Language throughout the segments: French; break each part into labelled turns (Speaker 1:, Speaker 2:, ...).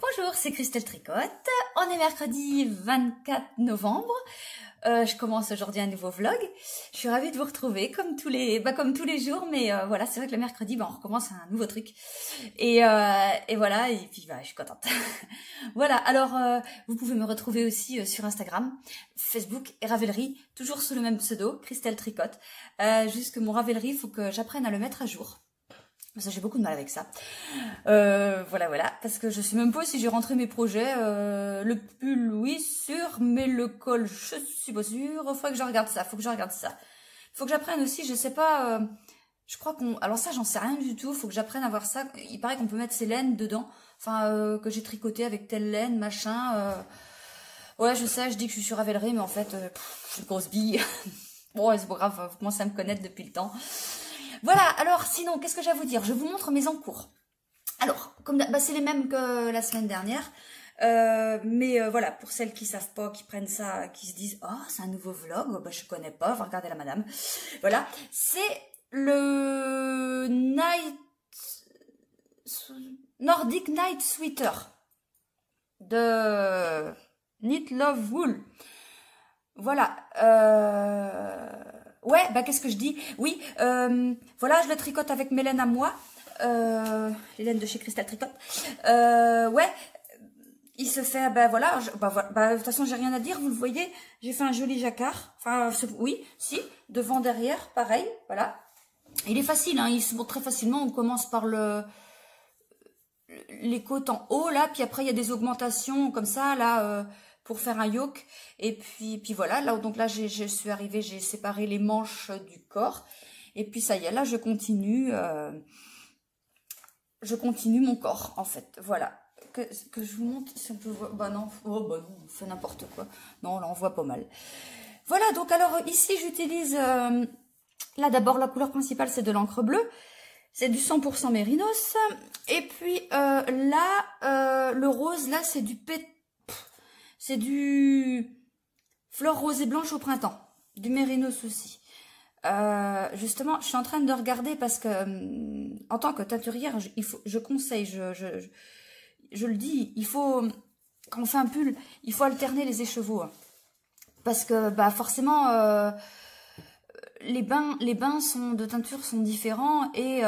Speaker 1: Bonjour, c'est Christelle Tricotte. On est mercredi 24 novembre. Je commence aujourd'hui un nouveau vlog. Je suis ravie de vous retrouver comme tous les jours, mais voilà, c'est vrai que le mercredi, on recommence un nouveau truc. Et voilà, et puis je suis contente. Voilà, alors vous pouvez me retrouver aussi sur Instagram, Facebook et Ravelry, toujours sous le même pseudo, Christelle Tricotte. Juste que mon Ravelry, il faut que j'apprenne à le mettre à jour. Parce que j'ai beaucoup de mal avec ça. Voilà, parce que je sais même pas si j'ai rentré mes projets. Le pull, oui, sûr, mais le col, je suis pas sûre. Faut que je regarde ça, faut que que j'apprenne aussi, je sais pas, je crois alors ça, j'en sais rien du tout, faut que j'apprenne à voir ça. Il paraît qu'on peut mettre ses laines dedans, enfin, que j'ai tricoté avec telle laine, machin. Ouais, je sais, je dis que je suis sur Ravelry, mais en fait, je suis une grosse bille. Bon, ouais, c'est pas grave, vous commencez à me connaître depuis le temps. Voilà, alors sinon, qu'est-ce que j'ai à vous dire? Je vous montre mes encours. Alors, c'est les mêmes que la semaine dernière. Mais voilà, pour celles qui savent pas, qui prennent ça, qui se disent « Oh, c'est un nouveau vlog, je connais pas, va regarder la madame. » Voilà, c'est le Nordic Night Sweater de Knit Love Wool. Voilà, ouais, qu'est-ce que je dis? Oui, voilà, je le tricote avec mes laines à moi. Les laines de chez Christelle Tricotte. Ouais, il se fait, voilà, de toute façon, j'ai rien à dire, vous le voyez. J'ai fait un joli jacquard. Enfin, oui, si, devant, derrière, pareil, voilà. Il est facile, hein, il se monte très facilement. On commence par les côtes en haut, là, puis après, il y a des augmentations comme ça, là, pour faire un yoke. Et puis voilà, là, donc là, je suis arrivée, j'ai séparé les manches du corps. Et puis ça y est, là, je continue mon corps, en fait. Voilà. Que je vous montre, si on peut voir. Non, non, on fait n'importe quoi. Non, là, on voit pas mal. Voilà, donc alors, ici, j'utilise, là, d'abord, la couleur principale, c'est de l'encre bleue. C'est du 100% mérinos. Et puis, là, le rose, là, c'est du fleur rose et blanche au printemps. Du mérinos aussi. Justement, je suis en train de regarder parce que, en tant que teinturière, je conseille, je le dis, il faut, quand on fait un pull, il faut alterner les écheveaux. Parce que, forcément, les bains de teinture sont différents et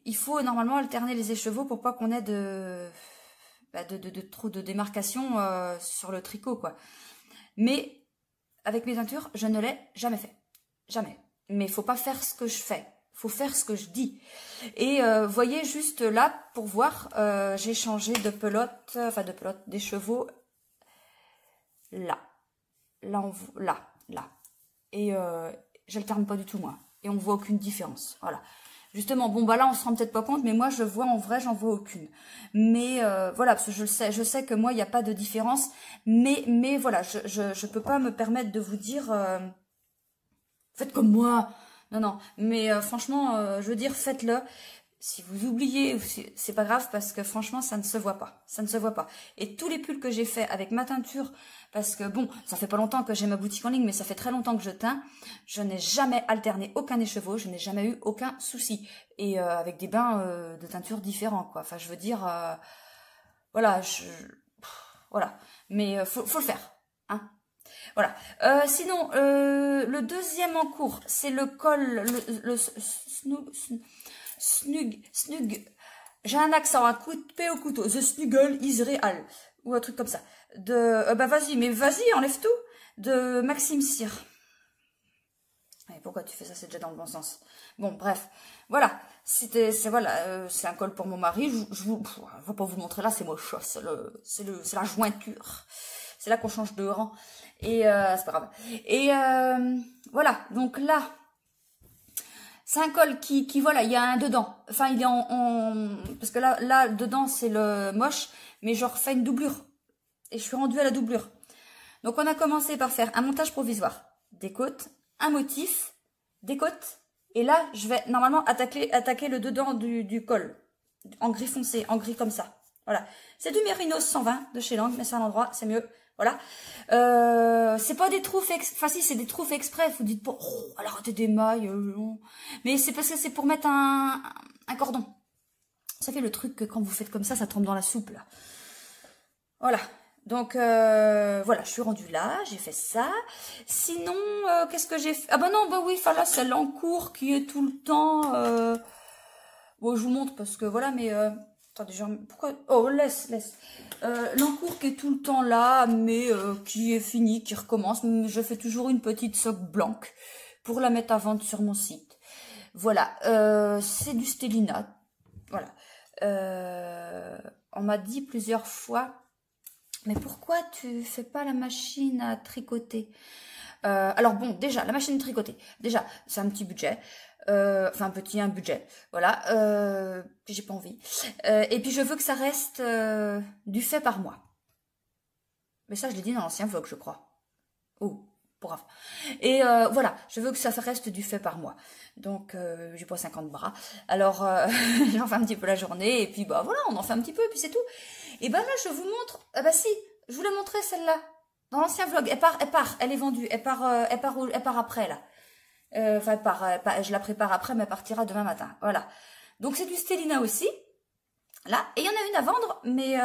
Speaker 1: il faut normalement alterner les écheveaux pour pas qu'on ait trop de démarcation sur le tricot, quoi. Mais avec mes teintures, je ne l'ai jamais fait. Jamais. Mais il faut pas faire ce que je fais. Faut faire ce que je dis. Et voyez juste là, pour voir, j'ai changé de pelote, d'écheveau. Là. Là. Et j'alterne pas du tout, moi. Et on voit aucune différence. Voilà. Justement, là, on se rend peut-être pas compte, mais moi, je vois en vrai, j'en vois aucune. Mais voilà, parce que je sais que moi, il n'y a pas de différence. Mais voilà, je peux pas me permettre de vous dire, faites comme moi. Non, mais franchement, je veux dire, faites-le. Si vous oubliez, c'est pas grave parce que franchement, ça ne se voit pas. Ça ne se voit pas. Et tous les pulls que j'ai fait avec ma teinture, parce que bon, ça fait pas longtemps que j'ai ma boutique en ligne, mais ça fait très longtemps que je teins. Je n'ai jamais alterné aucun écheveau, je n'ai jamais eu aucun souci. Et avec des bains de teinture différents, quoi. Enfin, je veux dire, voilà, voilà. Mais faut le faire, hein. Voilà. Sinon, le deuxième en cours, c'est le col, le snug. J'ai un accent, un coup de paix au couteau. The Snuggle is real. Ou un truc comme ça. Vas-y, enlève tout. De Maxime Cyr. Et pourquoi tu fais ça? C'est déjà dans le bon sens. Bon, bref. Voilà. C'est un col pour mon mari. Je vais pas vous montrer là, c'est moche. C'est la jointure. C'est là qu'on change de rang. Et c'est pas grave. Et voilà. Donc là, c'est un col qui voilà, il y a un dedans. Enfin, il est parce que là dedans c'est le moche, mais je refais une doublure. Et je suis rendue à la doublure. Donc on a commencé par faire un montage provisoire, des côtes, un motif, des côtes. Et là, je vais normalement attaquer le dedans du col en gris foncé, en gris comme ça. Voilà. C'est du Mérinos 120 de chez Lang, mais c'est à l'endroit, c'est mieux. Voilà. C'est pas des trous faits exprès. Enfin, si, c'est des trous faits exprès. Vous dites pas, oh, alors t'es des mailles. Mais c'est parce que c'est pour mettre un cordon. savez, le truc que quand vous faites comme ça tombe dans la soupe, là. Voilà. Donc, voilà, je suis rendue là, j'ai fait ça. Sinon, qu'est-ce que j'ai fait? Ah bah non, bah oui, enfin là, c'est l'encours qui est tout le temps... Bon, je vous montre parce que voilà, mais... Attendez, pourquoi... Oh, laisse. L'encours qui est tout le temps là, mais qui est fini, qui recommence. Je fais toujours une petite soque blanche pour la mettre à vendre sur mon site. Voilà, c'est du Stélina. Voilà. On m'a dit plusieurs fois... Mais pourquoi tu fais pas la machine à tricoter? Alors bon, déjà, la machine à tricoter, déjà, c'est un petit budget. Enfin, un budget. Voilà. J'ai pas envie. Et puis, je veux que ça reste du fait par mois. Mais ça, je l'ai dit dans l'ancien vlog, je crois. Oh, pour avant. Et voilà, je veux que ça reste du fait par mois. Donc, j'ai pas 50 bras. Alors, j'en fais un petit peu la journée. Et puis, bah voilà, on en fait un petit peu, et puis c'est tout. Et ben là, je vous montre... Ah bah si, je vous l'ai montré celle-là. Dans l'ancien vlog, elle est vendue. Elle part après, là. Enfin, je la prépare après, mais elle partira demain matin. Voilà. Donc, c'est du Stélina aussi. Là. Et il y en a une à vendre, mais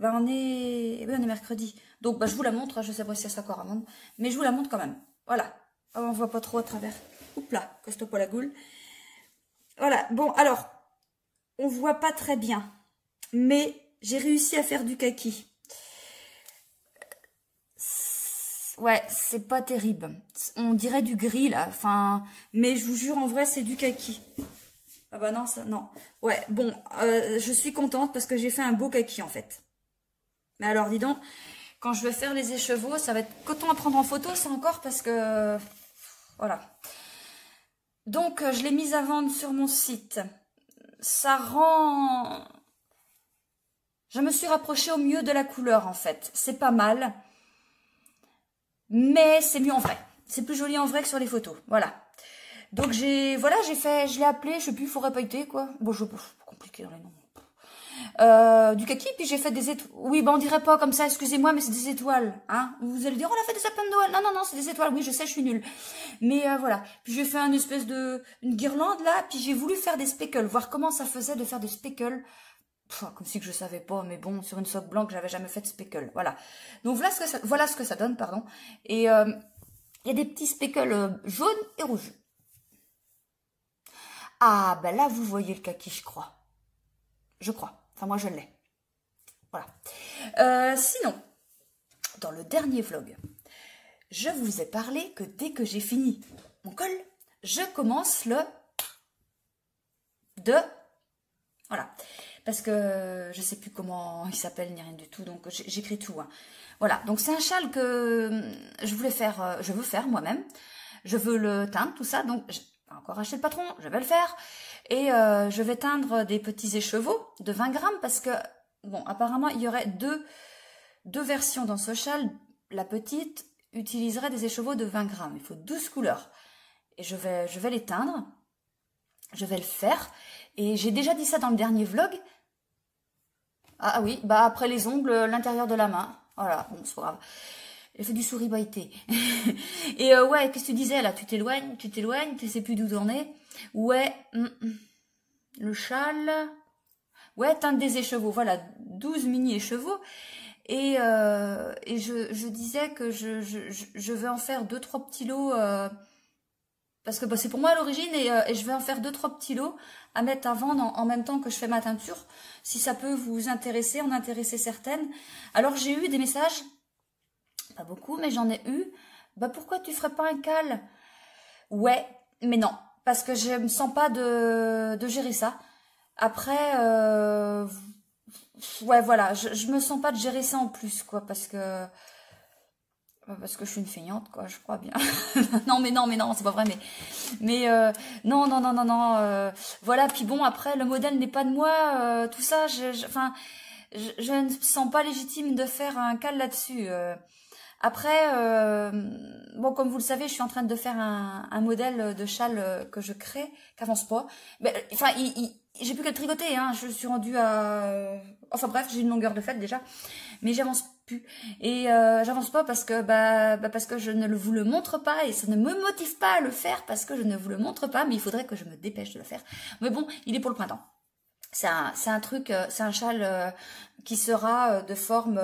Speaker 1: on est mercredi. Donc, je vous la montre. Je sais pas si elle s'accorde à vendre, mais je vous la montre quand même. Voilà. On voit pas trop à travers. Oups là, coste pas la goule. Voilà. Bon, alors, on voit pas très bien, mais j'ai réussi à faire du kaki. Ouais, c'est pas terrible. On dirait du gris, là. Enfin, mais je vous jure, en vrai, c'est du kaki. Ah bah non, ça, non. Ouais, bon, je suis contente parce que j'ai fait un beau kaki, en fait. Mais alors, dis donc, quand je vais faire les écheveaux, ça va être coton à prendre en photo, c'est encore parce que... Voilà. Donc, je l'ai mise à vendre sur mon site. Ça rend... Je me suis rapprochée au mieux de la couleur, en fait. C'est pas mal. Mais c'est mieux en vrai. C'est plus joli en vrai que sur les photos. Voilà. Donc, je l'ai appelé, je sais plus, forêt pailletée, quoi. Bon, je sais pas, c'est compliqué dans les noms. Du kaki, puis j'ai fait des étoiles. Oui, on dirait pas comme ça, excusez-moi, mais c'est des étoiles. Hein. Vous allez dire, on a fait des sapins de Noël. Non, c'est des étoiles. Oui, je sais, je suis nulle. Mais voilà. Puis j'ai fait une guirlande, là, puis j'ai voulu faire des speckles, voir comment ça faisait de faire des speckles. Comme si que je savais pas, mais bon, sur une soque blanche, j'avais jamais fait de speckle. Voilà. Donc voilà ce que ça donne, pardon. Et il y a des petits speckles jaunes et rouges. Ah, ben là, vous voyez le kaki, je crois. Je crois. Enfin, moi, je l'ai. Voilà. Sinon, dans le dernier vlog, je vous ai parlé que dès que j'ai fini mon col, je commence le 2. Voilà. Parce que je sais plus comment il s'appelle ni rien du tout, donc j'écris tout. Hein. Voilà, donc c'est un châle que je veux faire moi-même. Je veux le teindre, tout ça, donc j'ai pas encore acheté le patron, je vais le faire. Et je vais teindre des petits écheveaux de 20 grammes parce que, bon, apparemment, il y aurait deux versions dans ce châle. La petite utiliserait des écheveaux de 20 grammes. Il faut 12 couleurs. Et je vais les teindre. Je vais le faire. Et j'ai déjà dit ça dans le dernier vlog. Ah oui, après les ongles, l'intérieur de la main. Voilà, bon, c'est pas grave. J'ai fait du souris pailleté. Et ouais, qu'est-ce que tu disais là? Tu t'éloignes, tu sais plus d'où t'en es. Ouais, le châle. Ouais, teindre des écheveaux. Voilà, 12 mini écheveaux. Et je disais que je vais en faire 2-3 petits lots. Parce que c'est pour moi à l'origine et je vais en faire 2-3 petits lots à mettre à vendre en même temps que je fais ma teinture. Si ça peut vous intéresser, en intéresser certaines. Alors j'ai eu des messages, pas beaucoup, mais j'en ai eu. Pourquoi tu ferais pas un cal? Ouais, mais non, parce que je me sens pas de gérer ça. Après, ouais voilà, je me sens pas de gérer ça en plus, quoi, parce que je suis une feignante, quoi, je crois bien. non, c'est pas vrai, mais non. Voilà, puis bon, après, le modèle n'est pas de moi, tout ça, je ne me sens pas légitime de faire un cal là-dessus. Après, bon, comme vous le savez, je suis en train de faire un modèle de châle que je crée, qui avance pas. Mais, enfin, j'ai plus qu'à le tricoter, hein. Je suis rendue à... Enfin bref, j'ai une longueur de fête déjà, mais j'avance plus. Et j'avance pas parce que parce que je ne vous le montre pas et ça ne me motive pas à le faire parce que je ne vous le montre pas, mais il faudrait que je me dépêche de le faire. Mais bon, il est pour le printemps. C'est un truc, c'est un châle qui sera de forme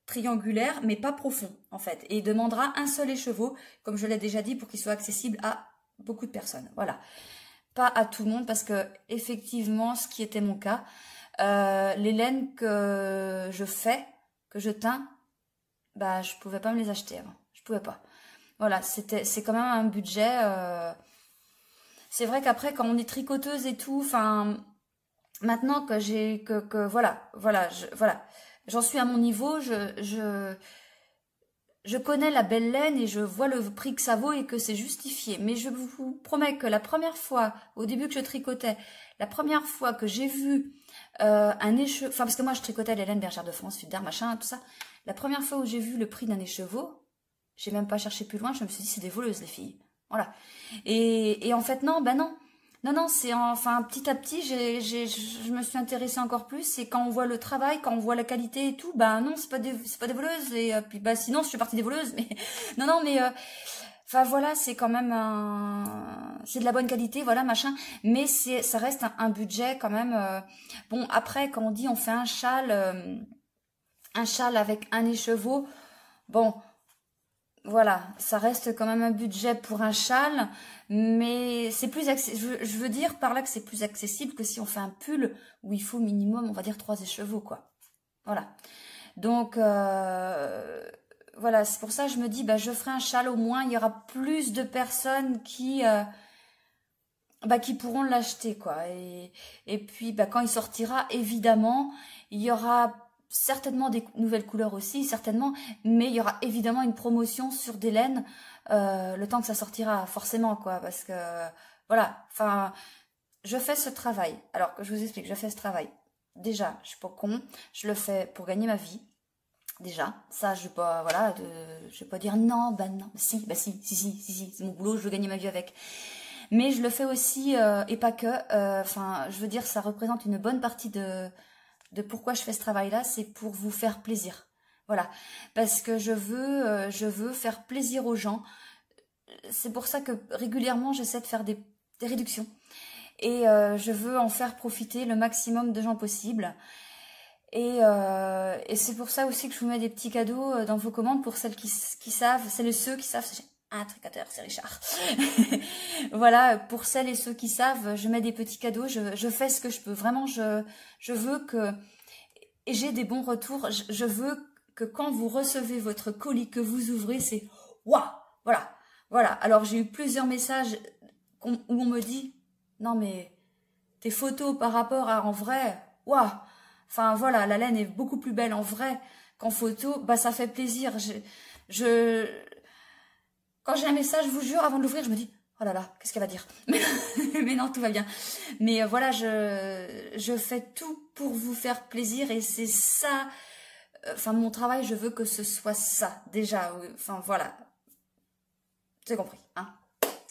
Speaker 1: triangulaire, mais pas profond, en fait. Et il demandera un seul écheveau, comme je l'ai déjà dit, pour qu'il soit accessible à beaucoup de personnes. Voilà. Pas à tout le monde, parce que, effectivement, ce qui était mon cas, les laines que je fais, que je teins, bah, je pouvais pas me les acheter avant. Je pouvais pas. Voilà, c'est quand même un budget. C'est vrai qu'après, quand on est tricoteuse et tout, enfin, maintenant que voilà, j'en suis à mon niveau, je connais la belle laine et je vois le prix que ça vaut et que c'est justifié. Mais je vous promets que la première fois, au début que je tricotais, la première fois que j'ai vu un écheveau, enfin parce que moi je tricotais les laines Bergère de France, Fil d'Art, machin, tout ça. La première fois où j'ai vu le prix d'un écheveau, j'ai même pas cherché plus loin, je me suis dit c'est des voleuses les filles. Voilà. Et en fait non, ben non. Non, c'est enfin petit à petit, je me suis intéressée encore plus. Et quand on voit le travail, quand on voit la qualité et tout, ben non, c'est pas des voleuses. Et puis bah sinon, je suis partie des voleuses. Mais non, mais enfin voilà, c'est quand même c'est de la bonne qualité, voilà machin. Mais ça reste un budget quand même. Bon après, quand on dit on fait un châle avec un écheveau, bon. Voilà, ça reste quand même un budget pour un châle, mais c'est plus je veux dire par là que c'est plus accessible que si on fait un pull où il faut minimum, on va dire 3 écheveaux, quoi. Voilà. Donc, voilà, c'est pour ça que je me dis, bah, je ferai un châle au moins, il y aura plus de personnes qui pourront l'acheter, quoi. Et puis, bah, quand il sortira, évidemment, il y aura certainement des nouvelles couleurs aussi, certainement, mais il y aura évidemment une promotion sur des laines le temps que ça sortira, forcément, quoi, parce que, voilà, enfin, je fais ce travail. Alors que je vous explique, je fais ce travail. Déjà, je suis pas con, je le fais pour gagner ma vie. Déjà, ça, je vais pas, voilà, je vais pas dire non, non, si, c'est mon boulot, je veux gagner ma vie avec. Mais je le fais aussi, et pas que, enfin, je veux dire, ça représente une bonne partie de pourquoi je fais ce travail-là, c'est pour vous faire plaisir. Voilà, parce que je veux faire plaisir aux gens. C'est pour ça que régulièrement, j'essaie de faire des réductions. Et je veux en faire profiter le maximum de gens possible. Et c'est pour ça aussi que je vous mets des petits cadeaux dans vos commandes pour celles qui savent, celles et ceux qui savent. Un tricoteur, c'est Richard. Voilà, pour celles et ceux qui savent, je mets des petits cadeaux, je fais ce que je peux. Vraiment, je veux que... Et j'ai des bons retours. Je veux que quand vous recevez votre colis, que vous ouvrez, c'est... Waouh. Voilà. Alors, j'ai eu plusieurs messages où on me dit... Non, mais tes photos par rapport à en vrai... Waouh. Enfin, voilà, la laine est beaucoup plus belle en vrai qu'en photo. Bah, ça fait plaisir. Quand j'ai un message, je vous jure, avant de l'ouvrir, je me dis, oh là là, qu'est-ce qu'elle va dire? Mais non, tout va bien. Mais voilà, je fais tout pour vous faire plaisir et c'est ça. Enfin, mon travail, je veux que ce soit ça, déjà. Enfin, voilà. C'est compris, hein?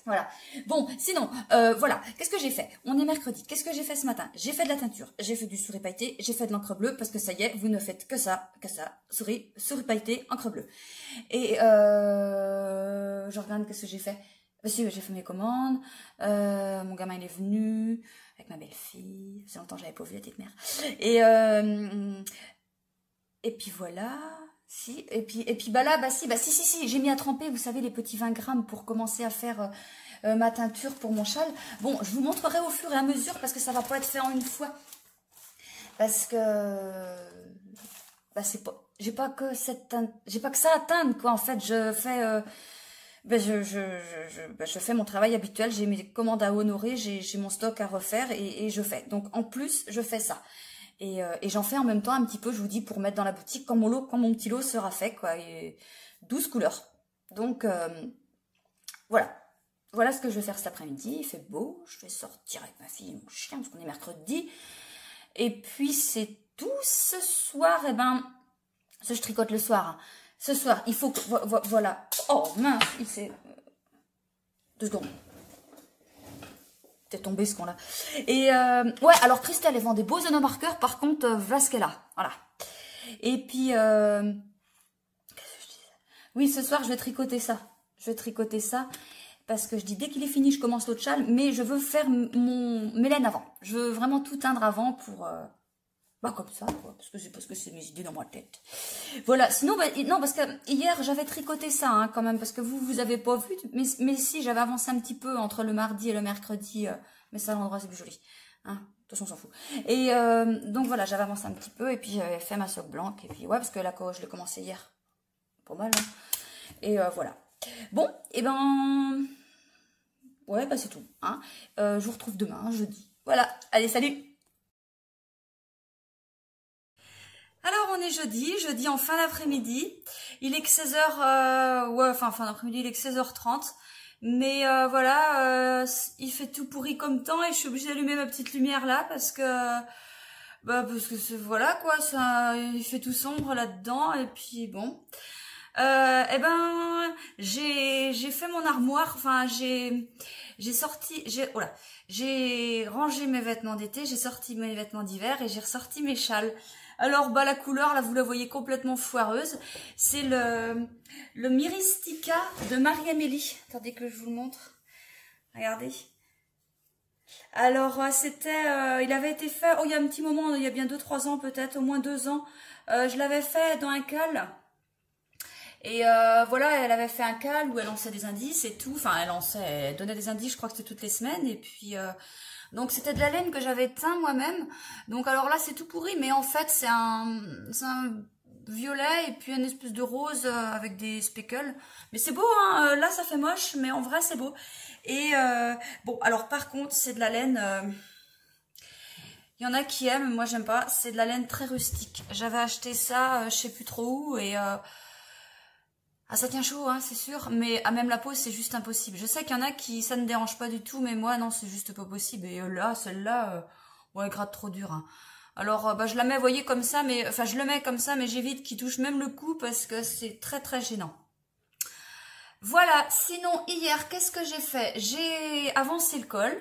Speaker 1: Voilà. Bon, sinon, voilà. Qu'est-ce que j'ai fait? On est mercredi. Qu'est-ce que j'ai fait ce matin? J'ai fait de la teinture. J'ai fait du souris pailleté. J'ai fait de l'encre bleue parce que ça y est, vous ne faites que ça. Souris pailleté, encre bleue. Et je regarde qu'est-ce que j'ai fait. Bah si, j'ai fait mes commandes. Mon gamin il est venu avec ma belle-fille. C'est longtemps que j'avais pas vu la petite mère. Et puis voilà. Si, et puis bah là, si, j'ai mis à tremper, vous savez, les petits 20 grammes pour commencer à faire ma teinture pour mon châle. Bon, je vous montrerai au fur et à mesure parce que ça va pas être fait en une fois. Parce que c'est pas, j'ai pas que ça à teindre, quoi. En fait, je fais je fais mon travail habituel, j'ai mes commandes à honorer, j'ai mon stock à refaire et je fais. Donc en plus, je fais ça. Et j'en fais en même temps un petit peu, je vous dis, pour mettre dans la boutique quand mon petit lot sera fait, quoi. Et 12 couleurs. Donc, voilà. Voilà ce que je vais faire cet après-midi. Il fait beau, je vais sortir avec ma fille et mon chien, parce qu'on est mercredi. Et puis, c'est tout. Ce soir, je tricote le soir. Hein. Ce soir, il faut que... Voilà. Oh, mince, il s'est... 2 secondes. Tombé ce qu'on-là. Et ouais, alors Christelle, elle vend des beaux marqueurs, par contre, voilà ce qu'elle a. Voilà. Et puis, qu'est-ce que je disais? Oui, ce soir, je vais tricoter ça. parce que je dis dès qu'il est fini, je commence l'autre châle, mais je veux faire mes laines avant. Je veux vraiment tout teindre avant pour... comme ça, quoi, parce que c'est mes idées dans ma tête. Voilà, sinon, non, parce que hier, j'avais tricoté ça, hein, quand même, parce que vous avez pas vu, mais si, j'avais avancé un petit peu entre le mardi et le mercredi, mais ça, l'endroit, c'est plus joli. Hein, de toute façon, on s'en fout. Et donc, voilà, j'avais avancé un petit peu, et puis j'avais fait ma soque blanche, et puis, ouais, parce que là, je l'ai commencé hier. Pas mal, hein. Et voilà. Bon, et ben... Ouais, c'est tout, hein. Je vous retrouve demain, jeudi. Voilà, allez, salut! Alors on est jeudi en fin d'après-midi, il est que 16h, ouais, enfin fin d'après-midi, il est que 16h30, mais voilà, il fait tout pourri comme temps et je suis obligée d'allumer ma petite lumière là parce que voilà quoi, ça, il fait tout sombre là-dedans et puis bon, eh ben j'ai fait mon armoire, enfin j'ai rangé mes vêtements d'été, j'ai sorti mes vêtements d'hiver et j'ai ressorti mes châles. Alors, la couleur, là, vous la voyez complètement foireuse. C'est le Myristica de Marie-Amélie. Attendez que je vous le montre. Regardez. Alors, il avait été fait, il y a un petit moment, il y a bien 2-3 ans peut-être, au moins 2 ans. Je l'avais fait dans un cal. Et voilà, elle avait fait un cal où elle lançait des indices et tout. Enfin, elle donnait des indices, je crois que c'était toutes les semaines. Et puis... donc c'était de la laine que j'avais teint moi-même. Donc alors là c'est tout pourri, mais en fait c'est un violet et puis une espèce de rose avec des speckles. Mais c'est beau, hein, là ça fait moche, mais en vrai c'est beau. Et bon, alors par contre c'est de la laine... il y en a qui aiment, moi j'aime pas. C'est de la laine très rustique. J'avais acheté ça, je sais plus trop où, et... ah, ça tient chaud, hein, c'est sûr, mais à même la peau, c'est juste impossible. Je sais qu'il y en a qui, ça ne dérange pas du tout, mais moi, non, c'est juste pas possible. Et là, celle-là, ouais, elle gratte trop dur, hein. Alors, je la mets, vous voyez, comme ça, mais, enfin, je le mets comme ça, mais j'évite qu'il touche même le cou parce que c'est très, très gênant. Voilà, sinon, hier, qu'est-ce que j'ai fait? J'ai avancé le col.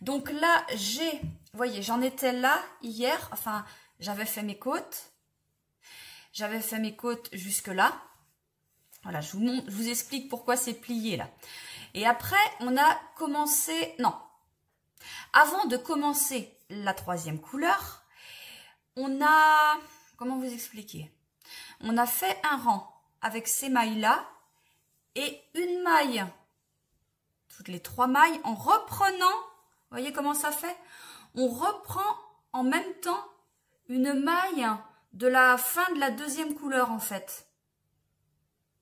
Speaker 1: Donc là, vous voyez, j'en étais là, hier, enfin, j'avais fait mes côtes. J'avais fait mes côtes jusque là. Voilà, je vous explique pourquoi c'est plié là. Et après, on a commencé... Non. Avant de commencer la 3e couleur, on a... Comment vous expliquer? On a fait un rang avec ces mailles-là et une maille. Toutes les 3 mailles en reprenant... Vous voyez comment ça fait? On reprend en même temps une maille de la fin de la 2e couleur en fait.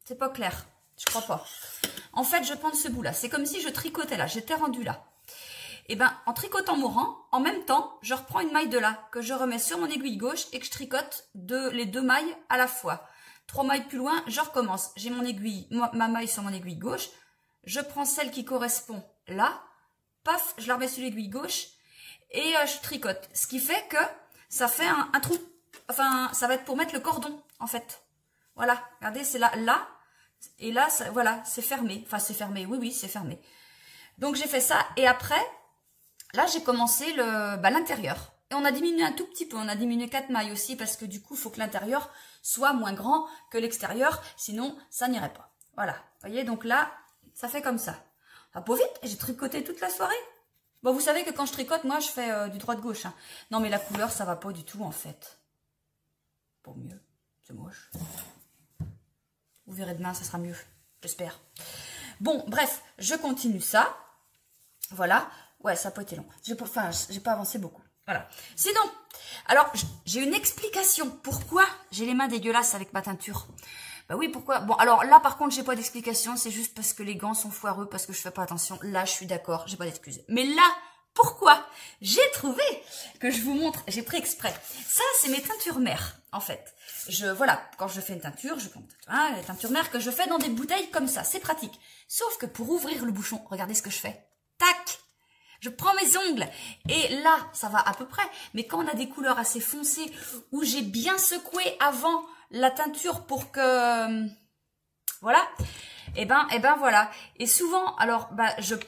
Speaker 1: C'est pas clair, je crois pas. En fait, je prends ce bout-là. C'est comme si je tricotais là, j'étais rendue là. Et ben, en tricotant mon rang, en même temps, je reprends une maille de là, que je remets sur mon aiguille gauche et que je tricote les 2 mailles à la fois. 3 mailles plus loin, je recommence. J'ai mon aiguille, ma maille sur mon aiguille gauche. Je prends celle qui correspond là. Paf, je la remets sur l'aiguille gauche et je tricote. Ce qui fait que ça fait un trou. Enfin, ça va être pour mettre le cordon, en fait. Voilà, regardez, c'est là, et là, ça, voilà, c'est fermé. Enfin, c'est fermé, oui, c'est fermé. Donc, j'ai fait ça, et après, là, j'ai commencé l'intérieur. Et on a diminué un tout petit peu, on a diminué 4 mailles aussi, parce que du coup, il faut que l'intérieur soit moins grand que l'extérieur, sinon, ça n'irait pas. Voilà, vous voyez, donc là, ça fait comme ça. Ça va pas vite, j'ai tricoté toute la soirée. Bon, vous savez que quand je tricote, moi, je fais du droit-gauche. Hein. Non, mais la couleur, ça va pas du tout, en fait. Pour mieux, c'est moche. Vous verrez demain, ça sera mieux, j'espère. Bon, bref, je continue ça. Voilà. Ouais, ça n'a pas été long. Enfin, j'ai pas avancé beaucoup. Voilà. Sinon, alors, j'ai une explication. Pourquoi j'ai les mains dégueulasses avec ma teinture? Bah oui, pourquoi? Bon, alors là, par contre, j'ai pas d'explication. C'est juste parce que les gants sont foireux, parce que je fais pas attention. Là, je suis d'accord, j'ai pas d'excuses. Mais là, pourquoi? J'ai trouvé que je vous montre, j'ai pris exprès. Ça, c'est mes teintures mères, en fait. Voilà, quand je fais une teinture, je prends les teintures mères que je fais dans des bouteilles comme ça. C'est pratique. Sauf que pour ouvrir le bouchon, regardez ce que je fais. Tac! Je prends mes ongles et là, ça va à peu près. Mais quand on a des couleurs assez foncées où j'ai bien secoué avant la teinture pour que... Voilà. Et ben voilà. Et souvent, alors,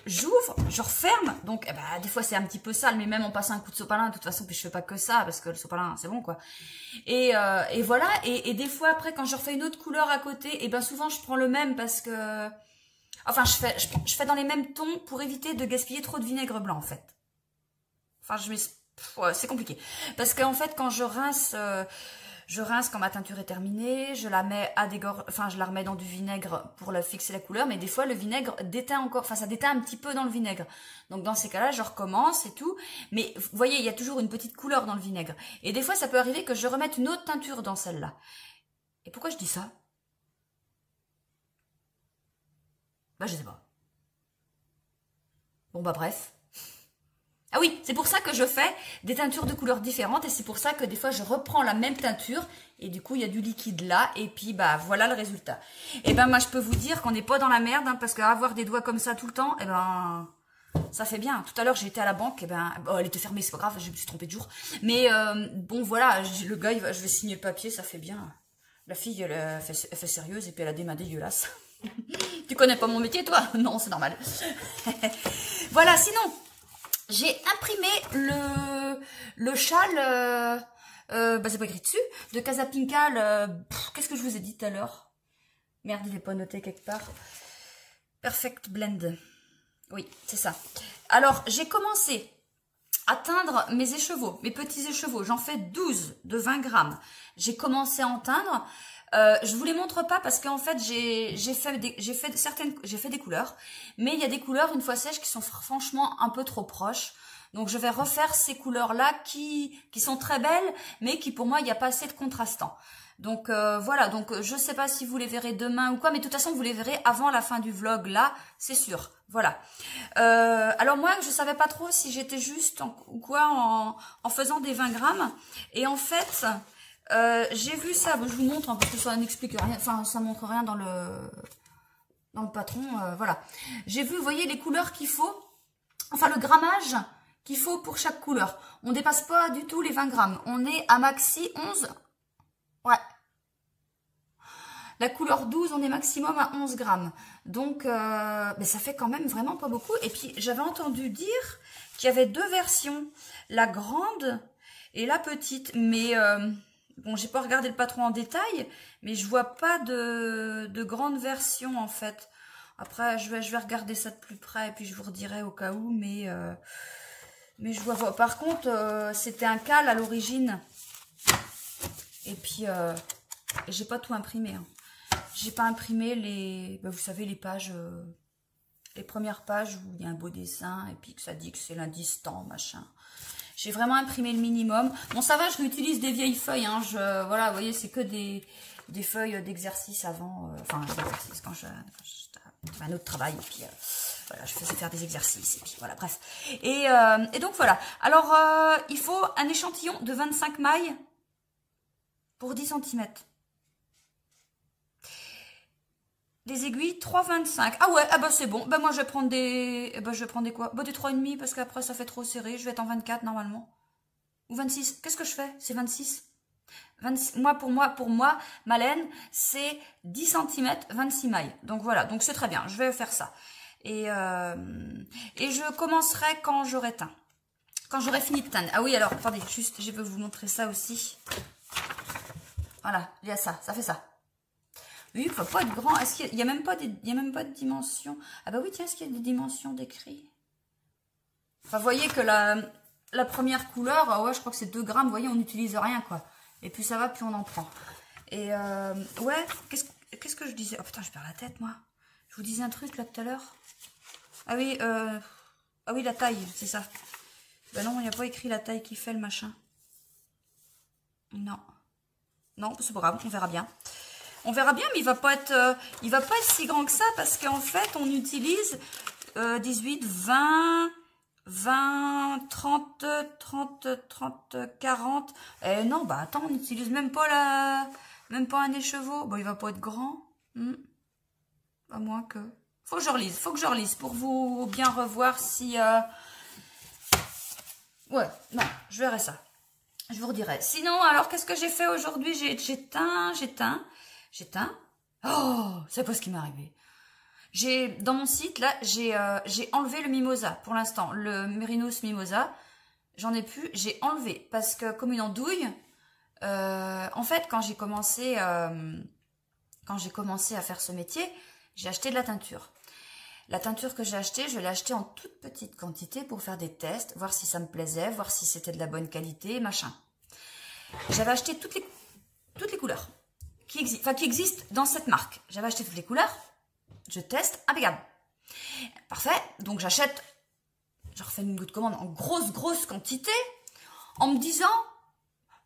Speaker 1: j'ouvre, je referme. Donc, des fois, c'est un petit peu sale, mais même en passant un coup de sopalin, de toute façon, puis je fais pas que ça, parce que le sopalin, c'est bon, quoi. Et voilà. Et des fois, après, quand je refais une autre couleur à côté, et souvent, je prends le même parce que... Enfin, je fais dans les mêmes tons pour éviter de gaspiller trop de vinaigre blanc, en fait. Enfin, ouais, c'est compliqué. Parce qu'en fait, quand je rince quand ma teinture est terminée, je la mets enfin, je la remets dans du vinaigre pour la fixer la couleur, mais des fois, le vinaigre déteint encore, enfin, ça déteint un petit peu dans le vinaigre. Donc, dans ces cas-là, je recommence et tout. Mais, vous voyez, il y a toujours une petite couleur dans le vinaigre. Et des fois, ça peut arriver que je remette une autre teinture dans celle-là. Et pourquoi je dis ça? Bah, je sais pas. Bon, bah, bref. Ah oui, c'est pour ça que je fais des teintures de couleurs différentes et c'est pour ça que des fois je reprends la même teinture et du coup il y a du liquide là et puis bah voilà le résultat. Et ben moi je peux vous dire qu'on n'est pas dans la merde hein, parce qu'avoir des doigts comme ça tout le temps, et ben ça fait bien. Tout à l'heure j'étais à la banque, et ben oh, elle était fermée, c'est pas grave, je me suis trompée de jour. Mais bon voilà, le gars je vais signer le papier, ça fait bien. La fille elle fait sérieuse et puis elle a des mains dégueulasses. Tu connais pas mon métier toi? Non, c'est normal. Voilà, sinon j'ai imprimé le châle, bah c'est pas écrit dessus, de Casa Pinka, qu'est-ce que je vous ai dit tout à l'heure? Merde, il n'est pas noté quelque part. Perfect Blend. Oui, c'est ça. Alors, j'ai commencé à teindre mes écheveaux, mes petits écheveaux. J'en fais 12 de 20 grammes. J'ai commencé à en teindre. Je vous les montre pas parce qu'en fait j'ai fait des couleurs, mais il y a des couleurs une fois sèches qui sont franchement un peu trop proches. Donc je vais refaire ces couleurs là qui sont très belles, mais qui pour moi il n'y a pas assez de contrastant. Donc voilà, donc je sais pas si vous les verrez demain ou quoi, mais de toute façon vous les verrez avant la fin du vlog là, c'est sûr. Voilà. Alors moi je savais pas trop si j'étais juste ou quoi en faisant des 20 grammes, et en fait j'ai vu ça, je vous montre hein, parce que ça n'explique rien, enfin ça montre rien dans le patron, voilà. J'ai vu, vous voyez les couleurs qu'il faut, enfin le grammage qu'il faut pour chaque couleur. On dépasse pas du tout les 20 grammes, on est à maxi 11, ouais. La couleur 12, on est maximum à 11 grammes. Donc, ben ça fait quand même vraiment pas beaucoup. Et puis, j'avais entendu dire qu'il y avait deux versions, la grande et la petite, mais... bon, j'ai pas regardé le patron en détail, mais je vois pas de grande version en fait. Après, je vais regarder ça de plus près et puis je vous redirai au cas où, mais je vois. Par contre, c'était un cal à l'origine. Et puis, j'ai pas tout imprimé. Hein. J'ai pas imprimé les, vous savez, les pages, les premières pages où il y a un beau dessin et puis que ça dit que c'est l'indice temps, machin. J'ai vraiment imprimé le minimum. Bon, ça va, je réutilise des vieilles feuilles. Hein. Voilà, vous voyez, c'est que des feuilles d'exercice avant. Enfin, d'exercice quand j'avais un autre travail. Et puis, voilà, je faisais faire des exercices. Et puis, voilà, bref. Et donc, voilà. Alors, il faut un échantillon de 25 mailles pour 10 cm. Des aiguilles, 3,25. Ah ouais, ah bah c'est bon. Bah moi je vais prendre des... je vais prendre des quoi? Bah des 3,5 parce qu'après ça fait trop serré. Je vais être en 24 normalement. Ou 26. Qu'est-ce que je fais? C'est 26. 26. Pour moi, ma laine, c'est 10 cm, 26 mailles. Donc voilà, donc c'est très bien. Je vais faire ça. Et je commencerai quand j'aurai teint. Quand j'aurai fini de teindre. Ah oui, alors, attendez, juste, je vais vous montrer ça aussi. Voilà, il y a ça, ça fait ça. Oui, il ne faut pas être grand. Est-ce qu'il n'y a même pas de dimension? Ah bah oui, tiens, est-ce qu'il y a des dimensions décrites? Enfin, vous voyez que la première couleur, ouais, je crois que c'est 2 grammes. Vous voyez, on n'utilise rien, quoi. Et plus ça va, plus on en prend. Et ouais, qu'est-ce que je disais? Oh putain, je perds la tête, moi. Je vous disais un truc, là, tout à l'heure. Ah oui, la taille, c'est ça. Ben non, il n'y a pas écrit la taille qui fait le machin. Non. Non, c'est pas grave, on verra bien. On verra bien, mais il va pas être si grand que ça parce qu'en fait, on utilise 18, 20, 30, 40. Non, bah attends, on n'utilise même pas un écheveau. Bon, il va pas être grand. À moins que... Faut que je relise pour vous bien revoir si... Ouais, non, je verrai ça. Je vous redirai. Sinon, alors, qu'est-ce que j'ai fait aujourd'hui? J'ai teint. Oh, c'est pas ce qui m'est arrivé. Dans mon site, là, j'ai enlevé le mimosa, pour l'instant. Le Merinous mimosa, j'en ai plus. J'ai enlevé, parce que comme une andouille, en fait, quand j'ai commencé à faire ce métier, j'ai acheté de la teinture. La teinture que j'ai achetée, je l'ai achetée en toute petite quantité pour faire des tests, voir si ça me plaisait, voir si c'était de la bonne qualité, machin. J'avais acheté toutes les couleurs qui existent dans cette marque. J'avais acheté toutes les couleurs, je teste, impeccable. Parfait, donc j'achète, je refais une de commande en grosse quantité, en me disant,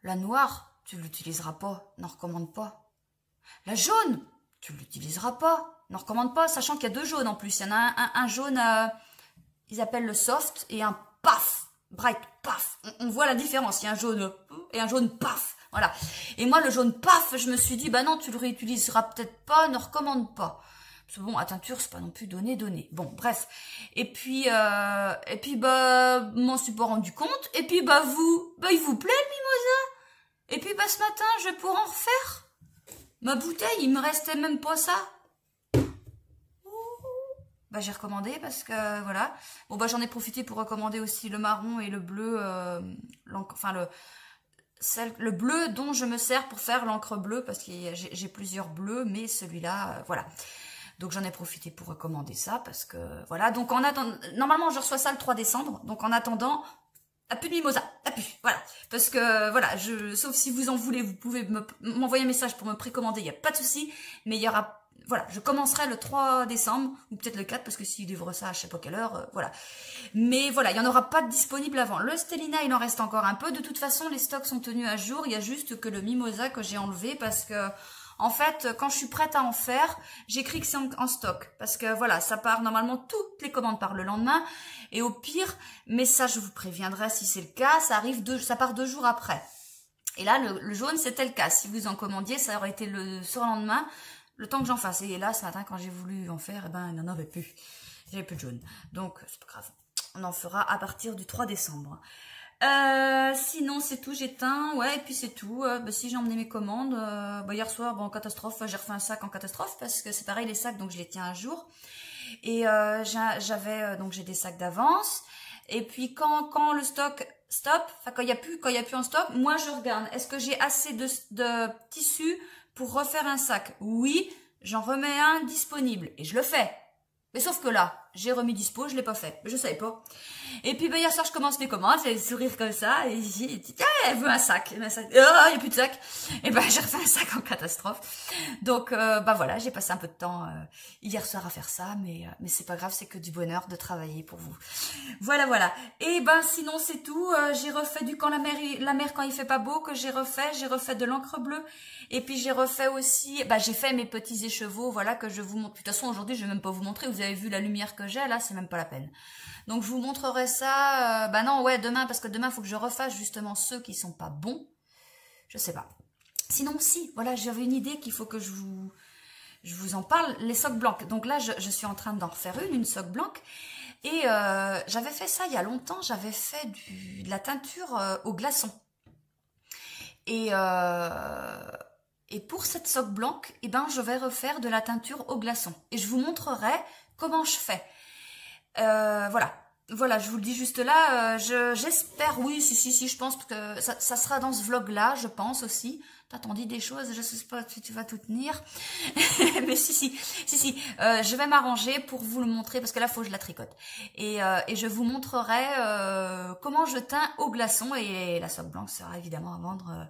Speaker 1: la noire, tu ne l'utiliseras pas, n'en recommande pas. La jaune, tu ne l'utiliseras pas, n'en recommande pas, sachant qu'il y a 2 jaunes en plus. Il y en a un jaune, ils appellent le soft, et un paf, bright paf. On voit la différence, il y a un jaune et un jaune paf. Voilà. Et moi, le jaune paf, je me suis dit, bah non, tu le réutiliseras peut-être pas, ne recommande pas. Parce que bon, à teinture, c'est pas non plus donné. Bon, bref. Et puis, bah, m'en suis pas rendu compte. Et puis, bah, il vous plaît, le mimosa? Et puis, bah, ce matin, je vais pouvoir en refaire. Ma bouteille, il me restait même pas ça. Bah, j'ai recommandé parce que, voilà. Bon, bah, j'en ai profité pour recommander aussi le marron et le bleu, le bleu dont je me sers pour faire l'encre bleue, parce que j'ai plusieurs bleus, mais celui-là, voilà. Donc j'en ai profité pour recommander ça, parce que, voilà. Donc en attendant, normalement je reçois ça le 3 décembre, donc en attendant, plus de mimosa, plus, voilà. Parce que, voilà, sauf si vous en voulez, vous pouvez m'envoyer un message pour me précommander, il n'y a pas de souci, mais il y aura, voilà, je commencerai le 3 décembre, ou peut-être le 4, parce que s'ils livrent ça à je sais pas quelle heure, voilà. Mais voilà, il n'y en aura pas de disponible avant. Le Stellina, il en reste encore un peu. De toute façon, les stocks sont tenus à jour. Il y a juste que le mimosa que j'ai enlevé parce que, en fait, quand je suis prête à en faire, j'écris que c'est en stock. Parce que voilà, ça part normalement, toutes les commandes partent le lendemain. Et au pire, mais ça, je vous préviendrai si c'est le cas, ça part 2 jours après. Et là, le jaune, c'était le cas. Si vous en commandiez, ça aurait été le surlendemain, le temps que j'en fasse. Et là, ce matin, quand j'ai voulu en faire, eh ben, il n'en avait plus. J'avais plus de jaune. Donc, c'est pas grave. On en fera à partir du 3 décembre. Sinon, c'est tout. J'éteins. Ouais, et puis c'est tout. Bah, si j'ai emmené mes commandes, hier soir, bon, en catastrophe, j'ai refait un sac en catastrophe parce que c'est pareil, les sacs, donc je les tiens à jour. Et donc j'ai des sacs d'avance. Et puis quand le stock stop, enfin quand il y a plus en stock, moi je regarde. Est-ce que j'ai assez de tissu pour refaire un sac? Oui, j'en remets un disponible et je le fais. Mais sauf que là, j'ai remis dispo, je l'ai pas fait. Je savais pas. Et puis, hier soir, je commence mes commandes, j'ai le sourire comme ça, et j'ai dit, elle veut un sac. Oh, il n'y a plus de sac. Et ben, j'ai refait un sac en catastrophe. Donc, voilà, j'ai passé un peu de temps hier soir à faire ça, mais c'est pas grave, c'est que du bonheur de travailler pour vous. Voilà. Et ben, sinon, c'est tout. J'ai refait du quand la mer quand il fait pas beau, que j'ai refait de l'encre bleue. Et puis, j'ai refait aussi, j'ai fait mes petits écheveaux, voilà, que je vous montre. De toute façon, aujourd'hui, je vais même pas vous montrer. Vous avez vu la lumière que j'ai, là, c'est même pas la peine. Donc, je vous montrerai ça, demain, parce que demain, il faut que je refasse justement ceux qui sont pas bons. Je sais pas. Sinon, si, voilà, j'avais une idée qu'il faut que je vous en parle, les socs blancs. Donc là, je suis en train d'en refaire une soc blanc. Et j'avais fait ça il y a longtemps, j'avais fait de la teinture au glaçon. Et pour cette soc blanc, je vais refaire de la teinture au glaçon. Et je vous montrerai comment je fais. Voilà, je vous le dis juste là. J'espère, oui, si, je pense que ça sera dans ce vlog-là, je pense aussi. T'en dis des choses, je sais pas si tu vas tout tenir. Mais si, je vais m'arranger pour vous le montrer, parce que là, faut que je la tricote. Et je vous montrerai comment je teins au glaçon, et la soc blanche sera évidemment à vendre...